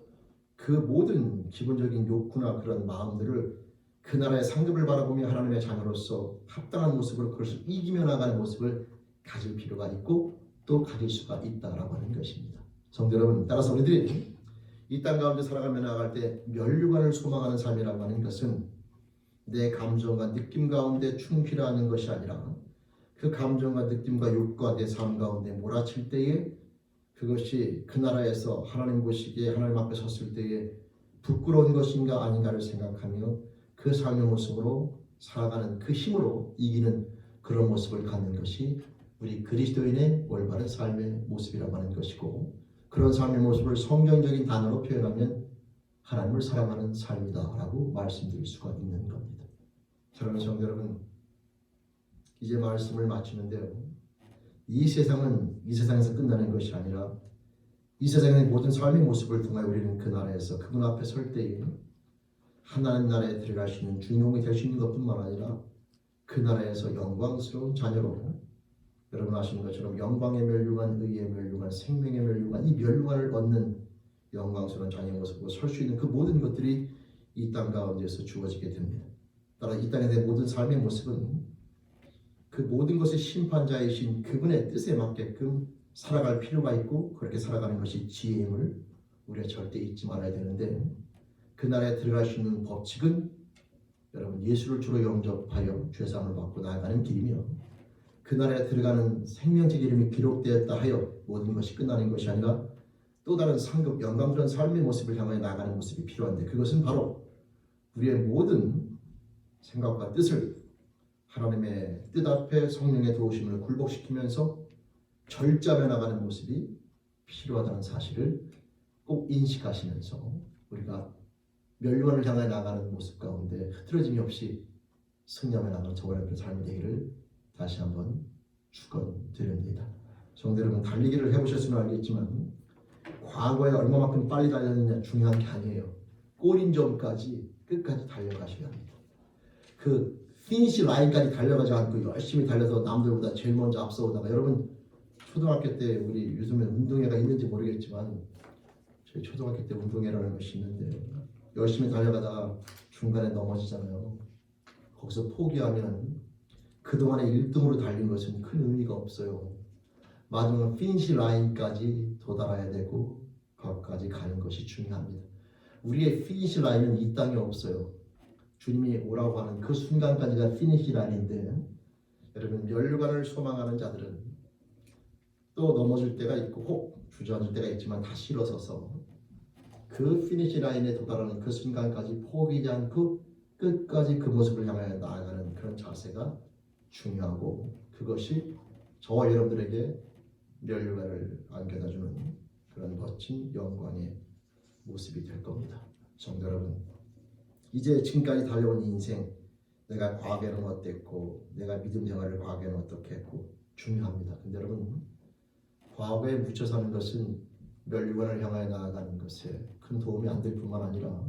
그 모든 기본적인 욕구나 그런 마음들을 그 나라의 상급을 바라보며 하나님의 자녀로서 합당한 모습으로 그것을 이기며 나가는 모습을 가질 필요가 있고 또 가질 수가 있다라고 하는 것입니다. 성도 여러분, 따라서 우리들이 이 땅 가운데 살아가며 나아갈 때 멸류관을 소망하는 삶이라고 하는 것은 내 감정과 느낌 가운데 충실하는 것이 아니라 그 감정과 느낌과 욕구가 내 삶 가운데 몰아칠 때에 그것이 그 나라에서 하나님 보시기에 하나님 앞에 섰을 때에 부끄러운 것인가 아닌가를 생각하며 그 삶의 모습으로 살아가는 그 힘으로 이기는 그런 모습을 갖는 것이 우리 그리스도인의 올바른 삶의 모습이라고 하는 것이고 그런 삶의 모습을 성경적인 단어로 표현하면 하나님을 사랑하는 삶이다라고 말씀드릴 수가 있는 겁니다. 사랑하는 성도 여러분, 이제 말씀을 마치는데요. 이 세상은 이 세상에서 끝나는 것이 아니라 이 세상의 모든 삶의 모습을 통하여 우리는 그 나라에서 그분 앞에 설 때에 하나님 나라에 들어갈 수 있는 주인공이 될 수 있는 것뿐만 아니라 그 나라에서 영광스러운 자녀로 여러분 아시는 것처럼 영광의 멸류관, 의의 멸류관, 생명의 멸류관 이 멸류관을 얻는 영광스러운 자녀의 모습으로 설 수 있는 그 모든 것들이 이 땅 가운데서 주어지게 됩니다. 따라 이 땅에 대한 모든 삶의 모습은 그 모든 것의 심판자이신 그분의 뜻에 맞게끔 살아갈 필요가 있고 그렇게 살아가는 것이 지혜임을 우리가 절대 잊지 말아야 되는데 그 나라에 들어갈 수 있는 법칙은 여러분 예수를 주로 영접하여 죄사함을 받고 나아가는 길이며 그 나라에 들어가는 생명책 이름이 기록되었다 하여 모든 것이 끝나는 것이 아니라 또 다른 상급 영광스러운 삶의 모습을 향해 나아가는 모습이 필요한데 그것은 바로 우리의 모든 생각과 뜻을 하나님의 뜻 앞에 성령의 도우심을 굴복시키면서 절제하며 나가는 모습이 필요하다는 사실을 꼭 인식하시면서 우리가 멸류관을 향해 나가는 모습 가운데 흐트러짐이 없이 승리하며 나가는 저와 여러분의 삶이 되기를 다시 한번 축원드립니다. 성도 여러분, 달리기를 해보셨으면 알겠지만 과거에 얼마만큼 빨리 달렸느냐 중요한 게 아니에요. 골인 점까지 끝까지 달려가셔야 합니다. 그 피니시 라인까지 달려가지 않고 열심히 달려서 남들보다 제일 먼저 앞서오다가, 여러분 초등학교 때 우리 요즘에 운동회가 있는지 모르겠지만 저희 초등학교 때 운동회라는 것이 있는데 열심히 달려가다가 중간에 넘어지잖아요. 거기서 포기하면 그동안에 1등으로 달린 것은 큰 의미가 없어요. 마지막 피니시 라인까지 도달해야 되고 거기까지 가는 것이 중요합니다. 우리의 피니시 라인은 이 땅에 없어요. 주님이 오라고 하는 그 순간까지가 피니시 라인인데, 여러분 멸류관을 소망하는 자들은 또 넘어질 때가 있고 혹 주저앉을 때가 있지만 다시 일어서서 그 피니시 라인에 도달하는 그 순간까지 포기하지 않고 끝까지 그 모습을 향해 나아가는 그런 자세가 중요하고, 그것이 저와 여러분들에게 멸류관을 안겨다주는 그런 멋진 영광의 모습이 될 겁니다. 성도 여러분, 이제 지금까지 달려온 인생, 내가 과거에는 어땠고 내가 믿음 생활을 과거에는 어떻게 했고 중요합니다. 근데 여러분, 과거에 묻혀 사는 것은 멸류관을 향하여 나아가는 것에 큰 도움이 안 될 뿐만 아니라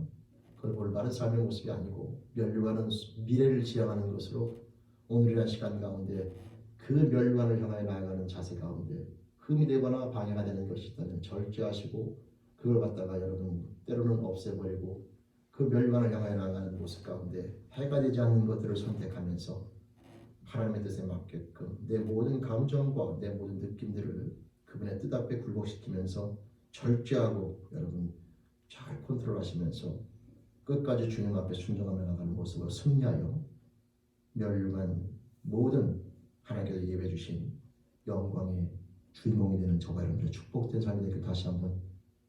그건 올바른 삶의 모습이 아니고, 멸류관은 미래를 지향하는 것으로 오늘이라는 시간 가운데 그 멸류관을 향하여 나아가는 자세 가운데 흠이 되거나 방해가 되는 것이 있다면 절제하시고 그걸 갖다가 여러분 때로는 없애버리고 그 멸류관을 향하여 나아가는 모습 가운데 해가 되지 않는 것들을 선택하면서 하나님의 뜻에 맞게끔 내 모든 감정과 내 모든 느낌들을 그분의 뜻 앞에 굴복시키면서 절제하고 여러분 잘 컨트롤하시면서 끝까지 주님 앞에 순종하며 나가는 모습을 승리하여 멸류관 모든 하나님께서 예배해 주신 영광의 주인공이 되는 저와 여러분들의 축복된 삶이 되길 다시 한번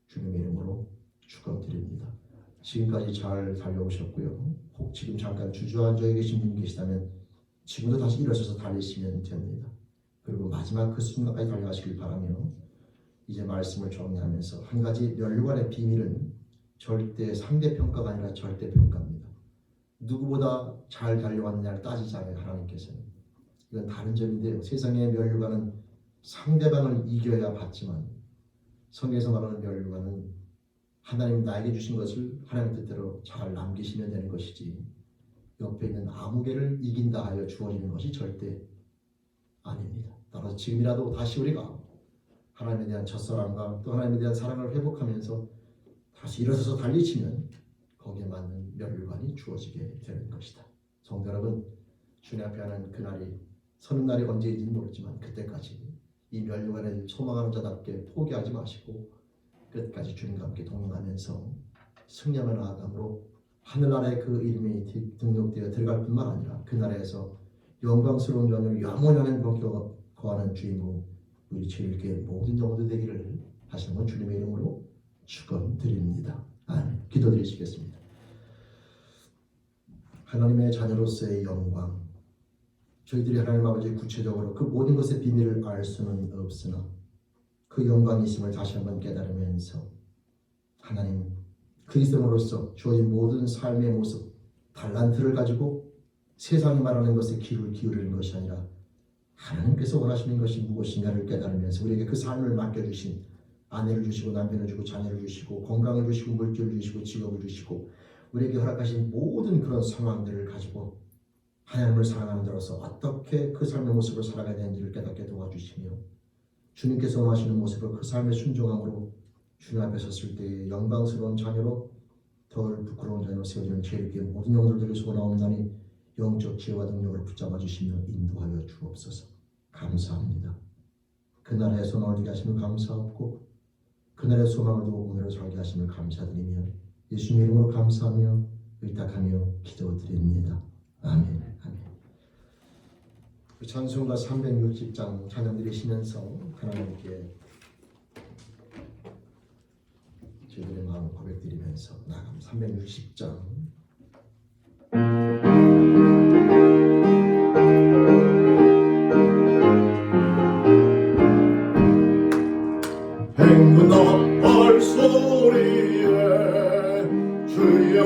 주님의 이름으로 축원드립니다. 지금까지 잘 달려오셨고요. 혹 지금 잠깐 주저앉아 계신 분이 계시다면 지금도 다시 일어서서 달리시면 됩니다. 그리고 마지막 그 순간까지 달려가시길 바라며, 이제 말씀을 정리하면서 한 가지 멸류관의 비밀은 절대 상대평가가 아니라 절대평가입니다. 누구보다 잘 달려왔느냐를 따지잖아요, 하나님께서는. 이건 다른 점인데요. 세상의 멸류관은 상대방을 이겨야 받지만 성경에서 말하는 멸류관은 하나님 나에게 주신 것을 하나님 뜻대로 잘 남기시면 되는 것이지, 옆에 있는 아무개를 이긴다 하여 주어지는 것이 절대 아닙니다. 따라서 지금이라도 다시 우리가 하나님에 대한 첫사랑과 또 하나님에 대한 사랑을 회복하면서 다시 일어서서 달리시면 거기에 맞는 멸류관이 주어지게 되는 것이다. 성도 여러분, 주님 앞에 하는 그날이 서는 날이 언제인지는 모르지만 그때까지 이 멸류관을 소망하는 자답게 포기하지 마시고 끝까지 주님과 함께 동행하면서 승리하며 나아감으로 하늘나라에 그 이름이 등록되어 들어갈 뿐만 아니라 그 나라에서 영광스러운 전을 영원한 번개가 거하는 주인공 우리 주일교회 모든 영혼들 되기를 다시 한번 주님의 이름으로 축원드립니다. 아멘. 기도드리시겠습니다. 하나님의 자녀로서의 영광, 저희들이 하나님 아버지 구체적으로 그 모든 것의 비밀을 알 수는 없으나 그 영광이 있음을 다시 한번 깨달으면서 하나님 그리스도인으로서 주어진 모든 삶의 모습, 달란트를 가지고 세상이 말하는 것에 귀를 기울이는 것이 아니라 하나님께서 원하시는 것이 무엇인가를 깨달으면서 우리에게 그 삶을 맡겨주신 아내를 주시고 남편을 주시고 자녀를 주시고 건강을 주시고 물질을 주시고 직업을 주시고 우리에게 허락하신 모든 그런 상황들을 가지고 하나님을 사랑하는 자로서 어떻게 그 삶의 모습을 살아가야 되는지를 깨닫게 도와주시며, 주님께서 원하시는 모습을 그 삶의 순종함으로 주님 앞에 섰을 때의 영광스러운 자녀로 덜 부끄러운 자녀로 세워지는 죄를 모든 영혼들을 소원하옵나니 영적 지혜와 능력을 붙잡아 주시며 인도하여 주옵소서. 감사합니다. 그날의 소망을 두게 하심을 감사하고 그날의 소망을 두고 오늘을 살게 하심을 감사드리며 예수님의 이름으로 감사하며 의탁하며 기도드립니다. 아멘. 아멘. 찬송가 360장 찬양 드리시면서 하나님께 저희들의 마음 고백드리면서 나아갑니다. 360장 행군 나팔 소리에 주의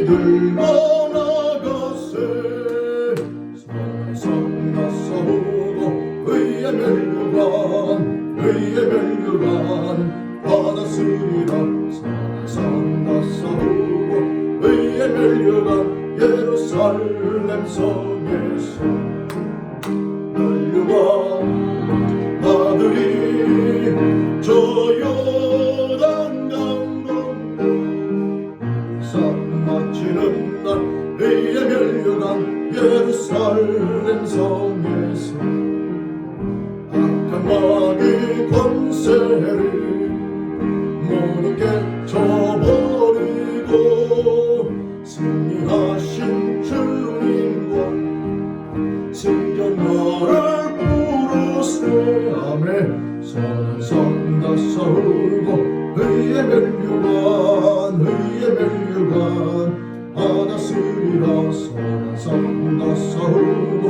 들고 나가세 산성 나서고 의의 멸류관 받았으리라 산성 나서고 의의 멸류관 예루살렘 성에서 멸류관 아들이 저 요단 강로 산 마치는 날 의의 멸류관 예루살렘 성에서 악한 마귀 권세를 모두 깨쳐버리고 승리하신 주님과 승전가를 부르세 아멘 선한 성 다서고 의의 멸류관 받았으리라 선한 성 다서고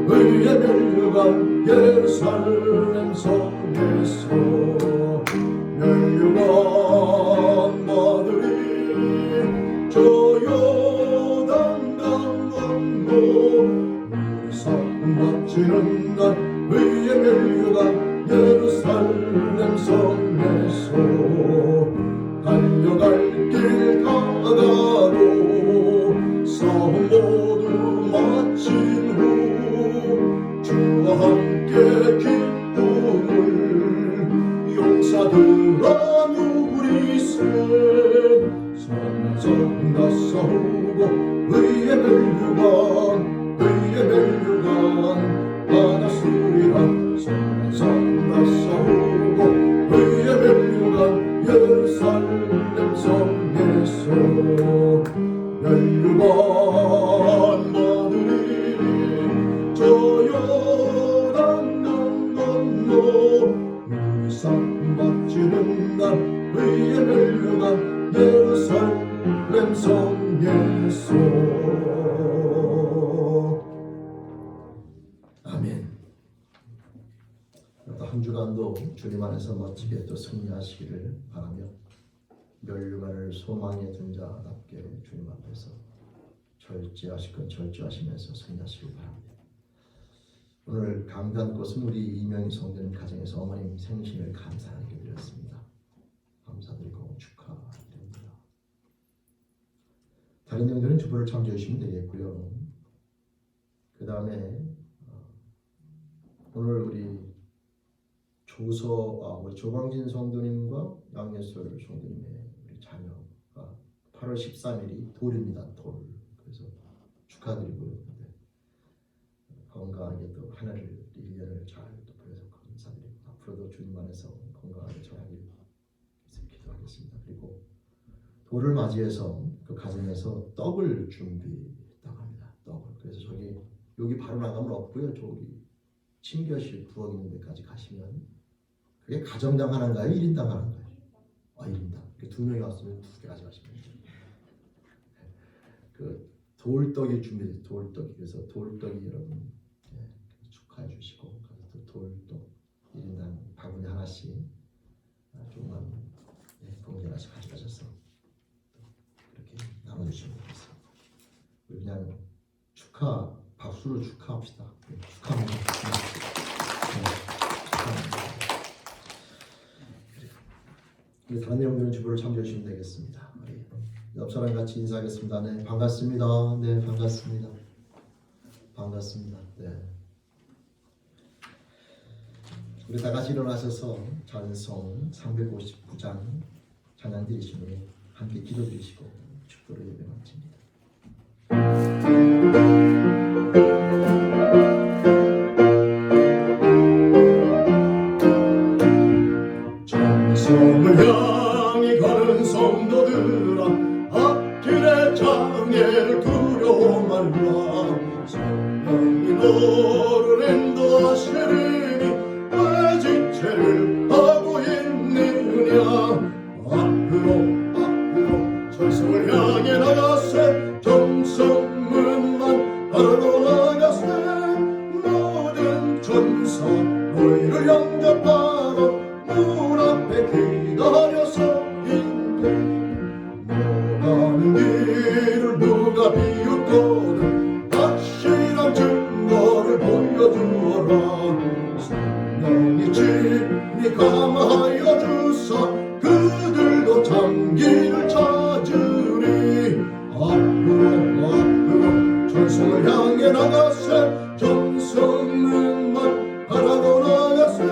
의의 멸류관 예루살렘 성에서 멸류관 받으리 저 요단 강 건너 우리 상 바치는 날 의의 멸류관 예루살렘 성에서 달려갈 길 가다로 싸움 모두 마친 후 주와 함께 기쁨을 용사들아 누리세 선한 성 다서고 의의 멸류관 받았으리라 선한 성 다서고 의의 멸류관 예루살렘 성에서 멸류관 받으리 저 요단 강 건너 우리 상 바치는 날 의의 멸류관 예루살렘 성에서 아멘. 또 한 주간도 주님 안에서 멋지게 또 승리하시기를 바라며 멸류관을 소망에 둔 자답게 주님 앞에서 절제하실 건 절제하시면서 승리하시길 바랍니다. 오늘 강단 곳은 우리 이명희 성도님 가정에서 어머님 생신을 감사하게 드렸습니다. 감사드리고 축하드립니다. 다른 내용들은 주보를 참조해 주시면 되겠고요. 그 다음에 오늘 우리 우리 조광진 성도님과 양예솔 성도님의 우리 자녀가 8월 13일이 돌입니다. 돌. 그래서 축하드리고요. 건강하게 또 한 해를 1년을 잘 또 보내서 감사드리고 앞으로도 주님 안에서 건강하게 저하길 기도하겠습니다. 그리고 돌을 맞이해서 그 가정에서 떡을 준비했다고 합니다. 떡을. 그래서 여기 바로 나가면 없고요. 저기 침교실 부엌 있는 데까지 가시면 그게 가정당 하나인가요? 1인당 하나인가요? 1인당. 2명이 왔으면 2개 가져가시면 돼요. 그 돌떡이 준비돼요. 돌떡이. 그래서 돌떡이 여러분 축하해 주시고 또 돌떡 1인당 바구니 하나씩 조금만 봉지 하나씩 가져가셔서 그렇게 나눠주시면 되겠습니다. 우리 그냥 박수로 축하합시다. 축하합니다. 축하합니다. 우리 다른 내용들은 주보를 참조해 주시면 되겠습니다. 옆 사람 같이 인사하겠습니다. 네, 반갑습니다. 네, 반갑습니다. 반갑습니다. 네. 우리 다 같이 일어나셔서 찬송 359장 찬양 드리시고 함께 기도 드리시고 축도로 예배 마칩니다. 찬송을 향해 가는 성도들아 앞길의 장애를 두려워 말라 성령이 너를 인도하시리니 왜 지체를 하고 있느냐 앞으로 절성을 향해 나가세 정성문만 바로 나가세 모든 천사 너희를 영접하고 문 앞에 기다려서 인도 너가는 길을 주가 비웃거든 확실한 증거를 보여주어라. 성령이 친히 감화하여 주사 그들도 장기를 찾으리. 앞으로 전성을 향해 나가세 전성능만 바라고 나가세.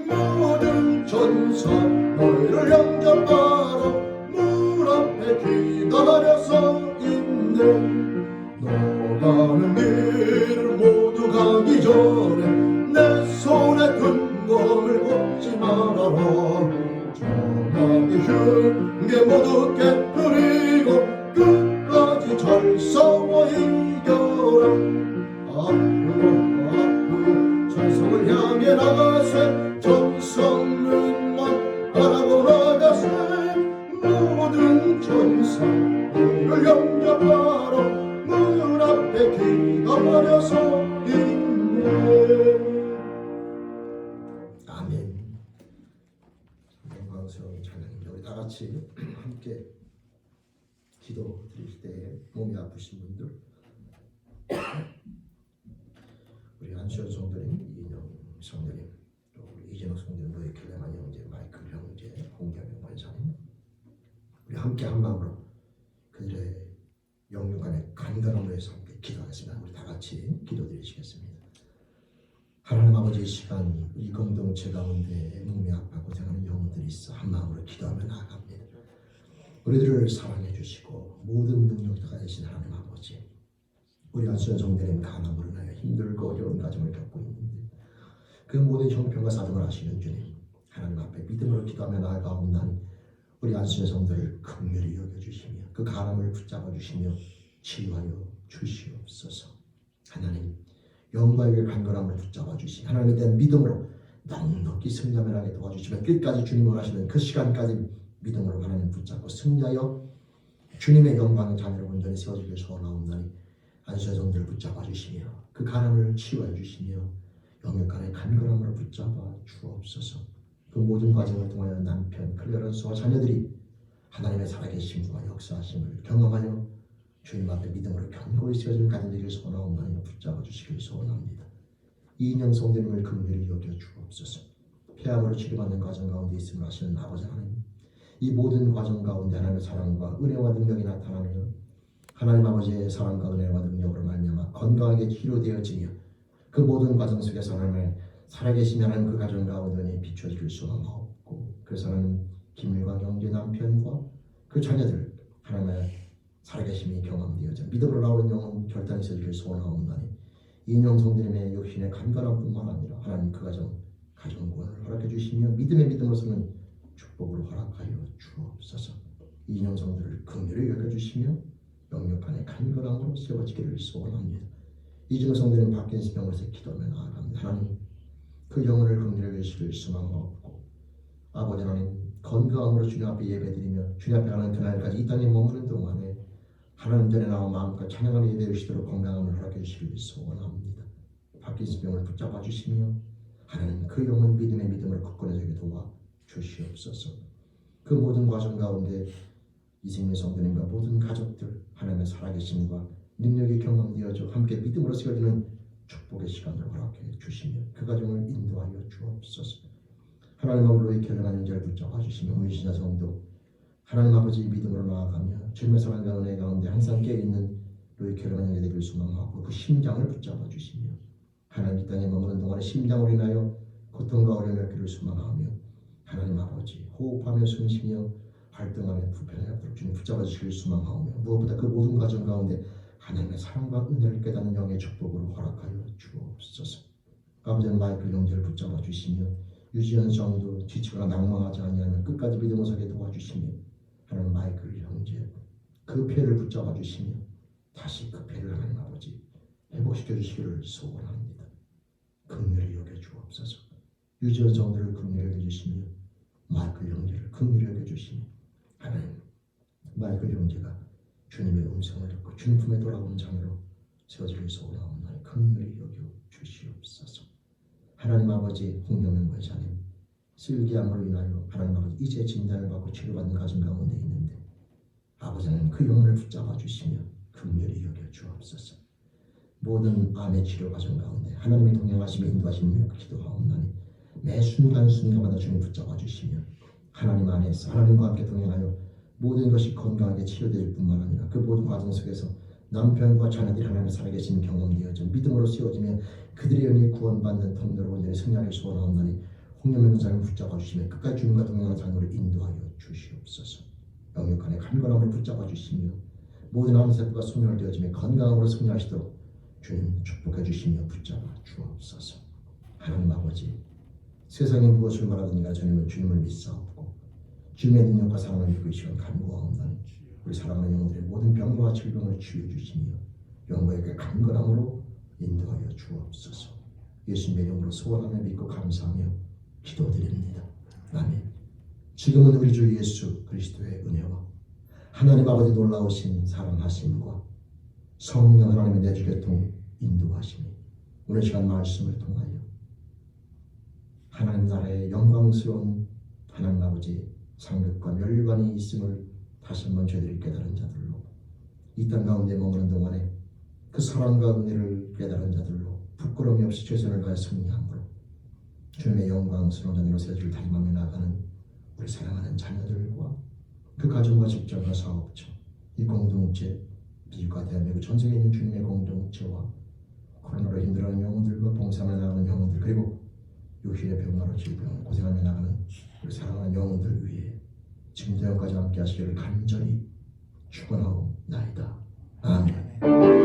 모든 천사 너희를 영접하러 문 앞에 기다려서 있네. 너가는 길을 모두 가기 전에 내 손에 든 검을 걷지 말아라. 전하기 흉계 모두 깨뜨리고 끝까지 잘 싸워 이겨라. 앞으로 전성을 향해 나가세 전성능만 바라고 나가세. 모든 천사 너를 영접하러 문 앞에 기다려서 있네. 아멘. 영광스러운 찬양입니다. 우리 다 같이 함께 기도 드릴 때 몸이 아프신 분들, 우리 안수현 성도님, 이인영 성도님, 또 우리 이진욱 성도님, 노예 켈레만 형제, 마이클 형제, 홍경영 원사님, 우리 함께 한 마음으로 그들의 영육간의 간절함을 위해서 함께 기도하겠습니다. 우리 다 같이 기도드리시겠습니다. 하나님 아버지, 이 시간 이 공동체 가운데 몸이 아파 고생하는 영혼들이 있어 한 마음으로 기도하며 나아갑니다. 우리들을 사랑해 주시고 모든 능력이 가지신 하나님 아버지, 우리 안수현 성도님 가난으로 인하여 힘들고 어려운 가정을 겪고 있는데 그 모든 형편과 사정을 아시는 주님, 하나님 앞에 믿음으로 기도하며 나아가옵나니 우리 안수현 성도를 긍휼히 여겨주시며 그 가람을 붙잡아 주시며 치유하여 주시옵소서. 하나님, 영광의 간절함을 붙잡아 주신 하나님에 대한 믿음으로 넉넉히 승리하게 도와주시며 끝까지 주님 원하시는 그 시간까지 믿음으로 하나님 붙잡고 승리하여 주님의 영광의 자녀로 온전히 세워지길 소원하옵나니 안수현 성도를 붙잡아 주시며 그 가람을 치유하여 주시며 영역간의 간절함으로 붙잡아 주옵소서. 그 모든 과정을 통하여 남편 클레런스와 자녀들이 하나님의 살아계심과 역사하심을 경험하여 주님 앞에 믿음으로 견고히 세워진 가정 되길 소원하옵나니 붙잡아 주시길 소원합니다. 이인영 성도님을 긍휼히 여겨 주옵소서. 폐암으로 치료받는 과정 가운데 있음을 아시는 아버지 하나님, 이 모든 과정 가운데 하나님의 사랑과 은혜와 능력이 나타나며 하나님 아버지의 사랑과 은혜와 능력으로 말미암아 건강하게 치료되어지며 그 모든 과정 속에서 하나님의 살아계신 하나님 그 가정 가운데 비춰질 수가 없고, 그래서 하나님 김일광 형제 남편과 그 자녀들 하나님의 살아계심이 경험되어져 믿음으로 나오는 영혼 결단이 있어지길 소원하옵나니 이인영 성도님의 육신의 간절함뿐만 아니라 하나님 그 가정구원을 허락해 주시며 믿음의 믿음으로서는 축복으로 허락하여 주옵소서. 이인영 성도를 긍휼히 여겨주시며 영육간의 간절함으로 세워지기를 소원합니다. 이진우 성도님 파킨스병으로서 기도하며 나아갑니다. 하나님, 그 영혼을 긍휼히 여기시길 소망하옵고 아버지 하나님, 건강함으로 주님 앞에 예배드리며 주님 앞에 가는 그날까지 이 땅에 머무는 동안에 하나님 전에 나와 마음껏 찬양하며 예배해 주시도록 건강함을 허락해 주시길 소원합니다. 파킨스병을 붙잡아 주시며 하나님, 그 영혼 믿음의 믿음을 굳건해지게 도와 주시옵소서. 그 모든 과정 가운데 이승민 성도님과 모든 가족들 하나님의 살아계심과 능력이 경험되어져 함께 믿음으로 세워지는 축복의 시간을 허락해 주시며 그 가정을 인도하여 주옵소서. 하나님 아버지의 결연한 형제를 붙잡아 주시며 우리 신자 성도 하나님 아버지 믿음으로 나아가며 주님의 사랑과 은혜 가운데 항상 깨어있는 너희 결연한 형제 되길 소망하고 그 심장을 붙잡아 주시며 하나님 이 땅에 머무는 동안에 심장으로 인하여 고통과 어려움을 겪기를 소망하며 하나님 아버지 호흡하며 숨쉬며 활동하며 불편하여 주님 붙잡아 주시길 소망하오며 무엇보다 그 모든 과정 가운데 하나님의 사랑과 은혜를 깨닫는 영의 축복으로 허락하여 주옵소서. 아버지 마이클 형제를 붙잡아 주시며 유지현 성도 지치거나 낭망하지 아니하면 끝까지 믿음을 서게 도와주시며 하나님 마이클 형제 그 폐를 붙잡아 주시며 다시 그 폐를 하나님 아버지 회복시켜 주시기를 소원합니다. 긍휼히 여겨 주옵소서. 유지현 성도를 긍휼히 여겨 주시며 마이클 형제를 긍휼히 여겨 주시며 하나님 마이클 형제가 주님의 음성을 듣고 주님 품에 돌아오는 자녀로 세워지길 소원하옵나니 긍휼히 여겨 주시옵소서. 하나님 아버지 홍영명 권사님 슬기암으로 인하여 하나님 아버지 이제 진단을 받고 치료받는 가정 가운데 있는데 아버지 하나님 그 영혼을 붙잡아 주시며 긍휼히 여겨 주옵소서. 모든 암의 치료 과정 가운데 하나님의 동행하심에 인도하시며 기도하옵나니 매 순간순간마다 주님 붙잡아 주시며 하나님 안에서 하나님과 함께 동행하여 모든 것이 건강하게 치료될 뿐만 아니라 그 모든 과정 속에서 남편과 자녀들이 하나님의 살아계신 경험되어져 믿음으로 세워지며 그들의 영이 구원받는 통로로 온전히 승리하기 소원하옵나니 홍념의 은사를 붙잡아 주시며 끝까지 주님과 동행하는 삶으로 인도하여 주시옵소서. 영육간의 강건함을 붙잡아 주시며 모든 암세포가 소멸되어지며 건강함으로 승리하시도록 주님 축복해 주시며 붙잡아 주옵소서. 하나님 아버지, 세상에 무엇을 말하든가 저님은 주님을 믿사옵고 주님의 능력과 사랑을 믿고 이 시간 간구하옵나니 우리 사랑하는 영혼들의 모든 병과 질병을 치유해 주시며 영광에게 강건함으로 인도하여 주옵소서. 예수님의 이름으로 소원하며 믿고 감사하며 기도드립니다. 아멘. 지금은 우리 주 예수 그리스도의 은혜와 하나님 아버지 놀라우신 사랑하심과 성령 하나님의 내주교통 인도하심이 오늘 시간 말씀을 통하여 하나님 나라의 영광스러운 하나님 아버지 상급과 멸관이 있음을 다시 한번 저희들이 깨달은 자들로 이 땅 가운데 머무는 동안에 그 사랑과 은혜를 깨달은 자들로 부끄러움이 없이 최선을 다해 승리함으로 주님의 영광스러운 자녀로 세주를 다짐하며 나가는 우리 사랑하는 자녀들과 그 가정과 직장과 사업처 이 공동체 미국과 대한민국 전 세계에 있는 주님의 공동체와 코로나로 힘들어하는 영혼들과 봉사하며 나가는 영혼들 그리고 요실의 병마로 질병을 고생하며 나가는 우리 사랑하는 영혼들 위해 지금부터 여기까지 함께 하시기를 간절히 축원하옵나이다. 아멘.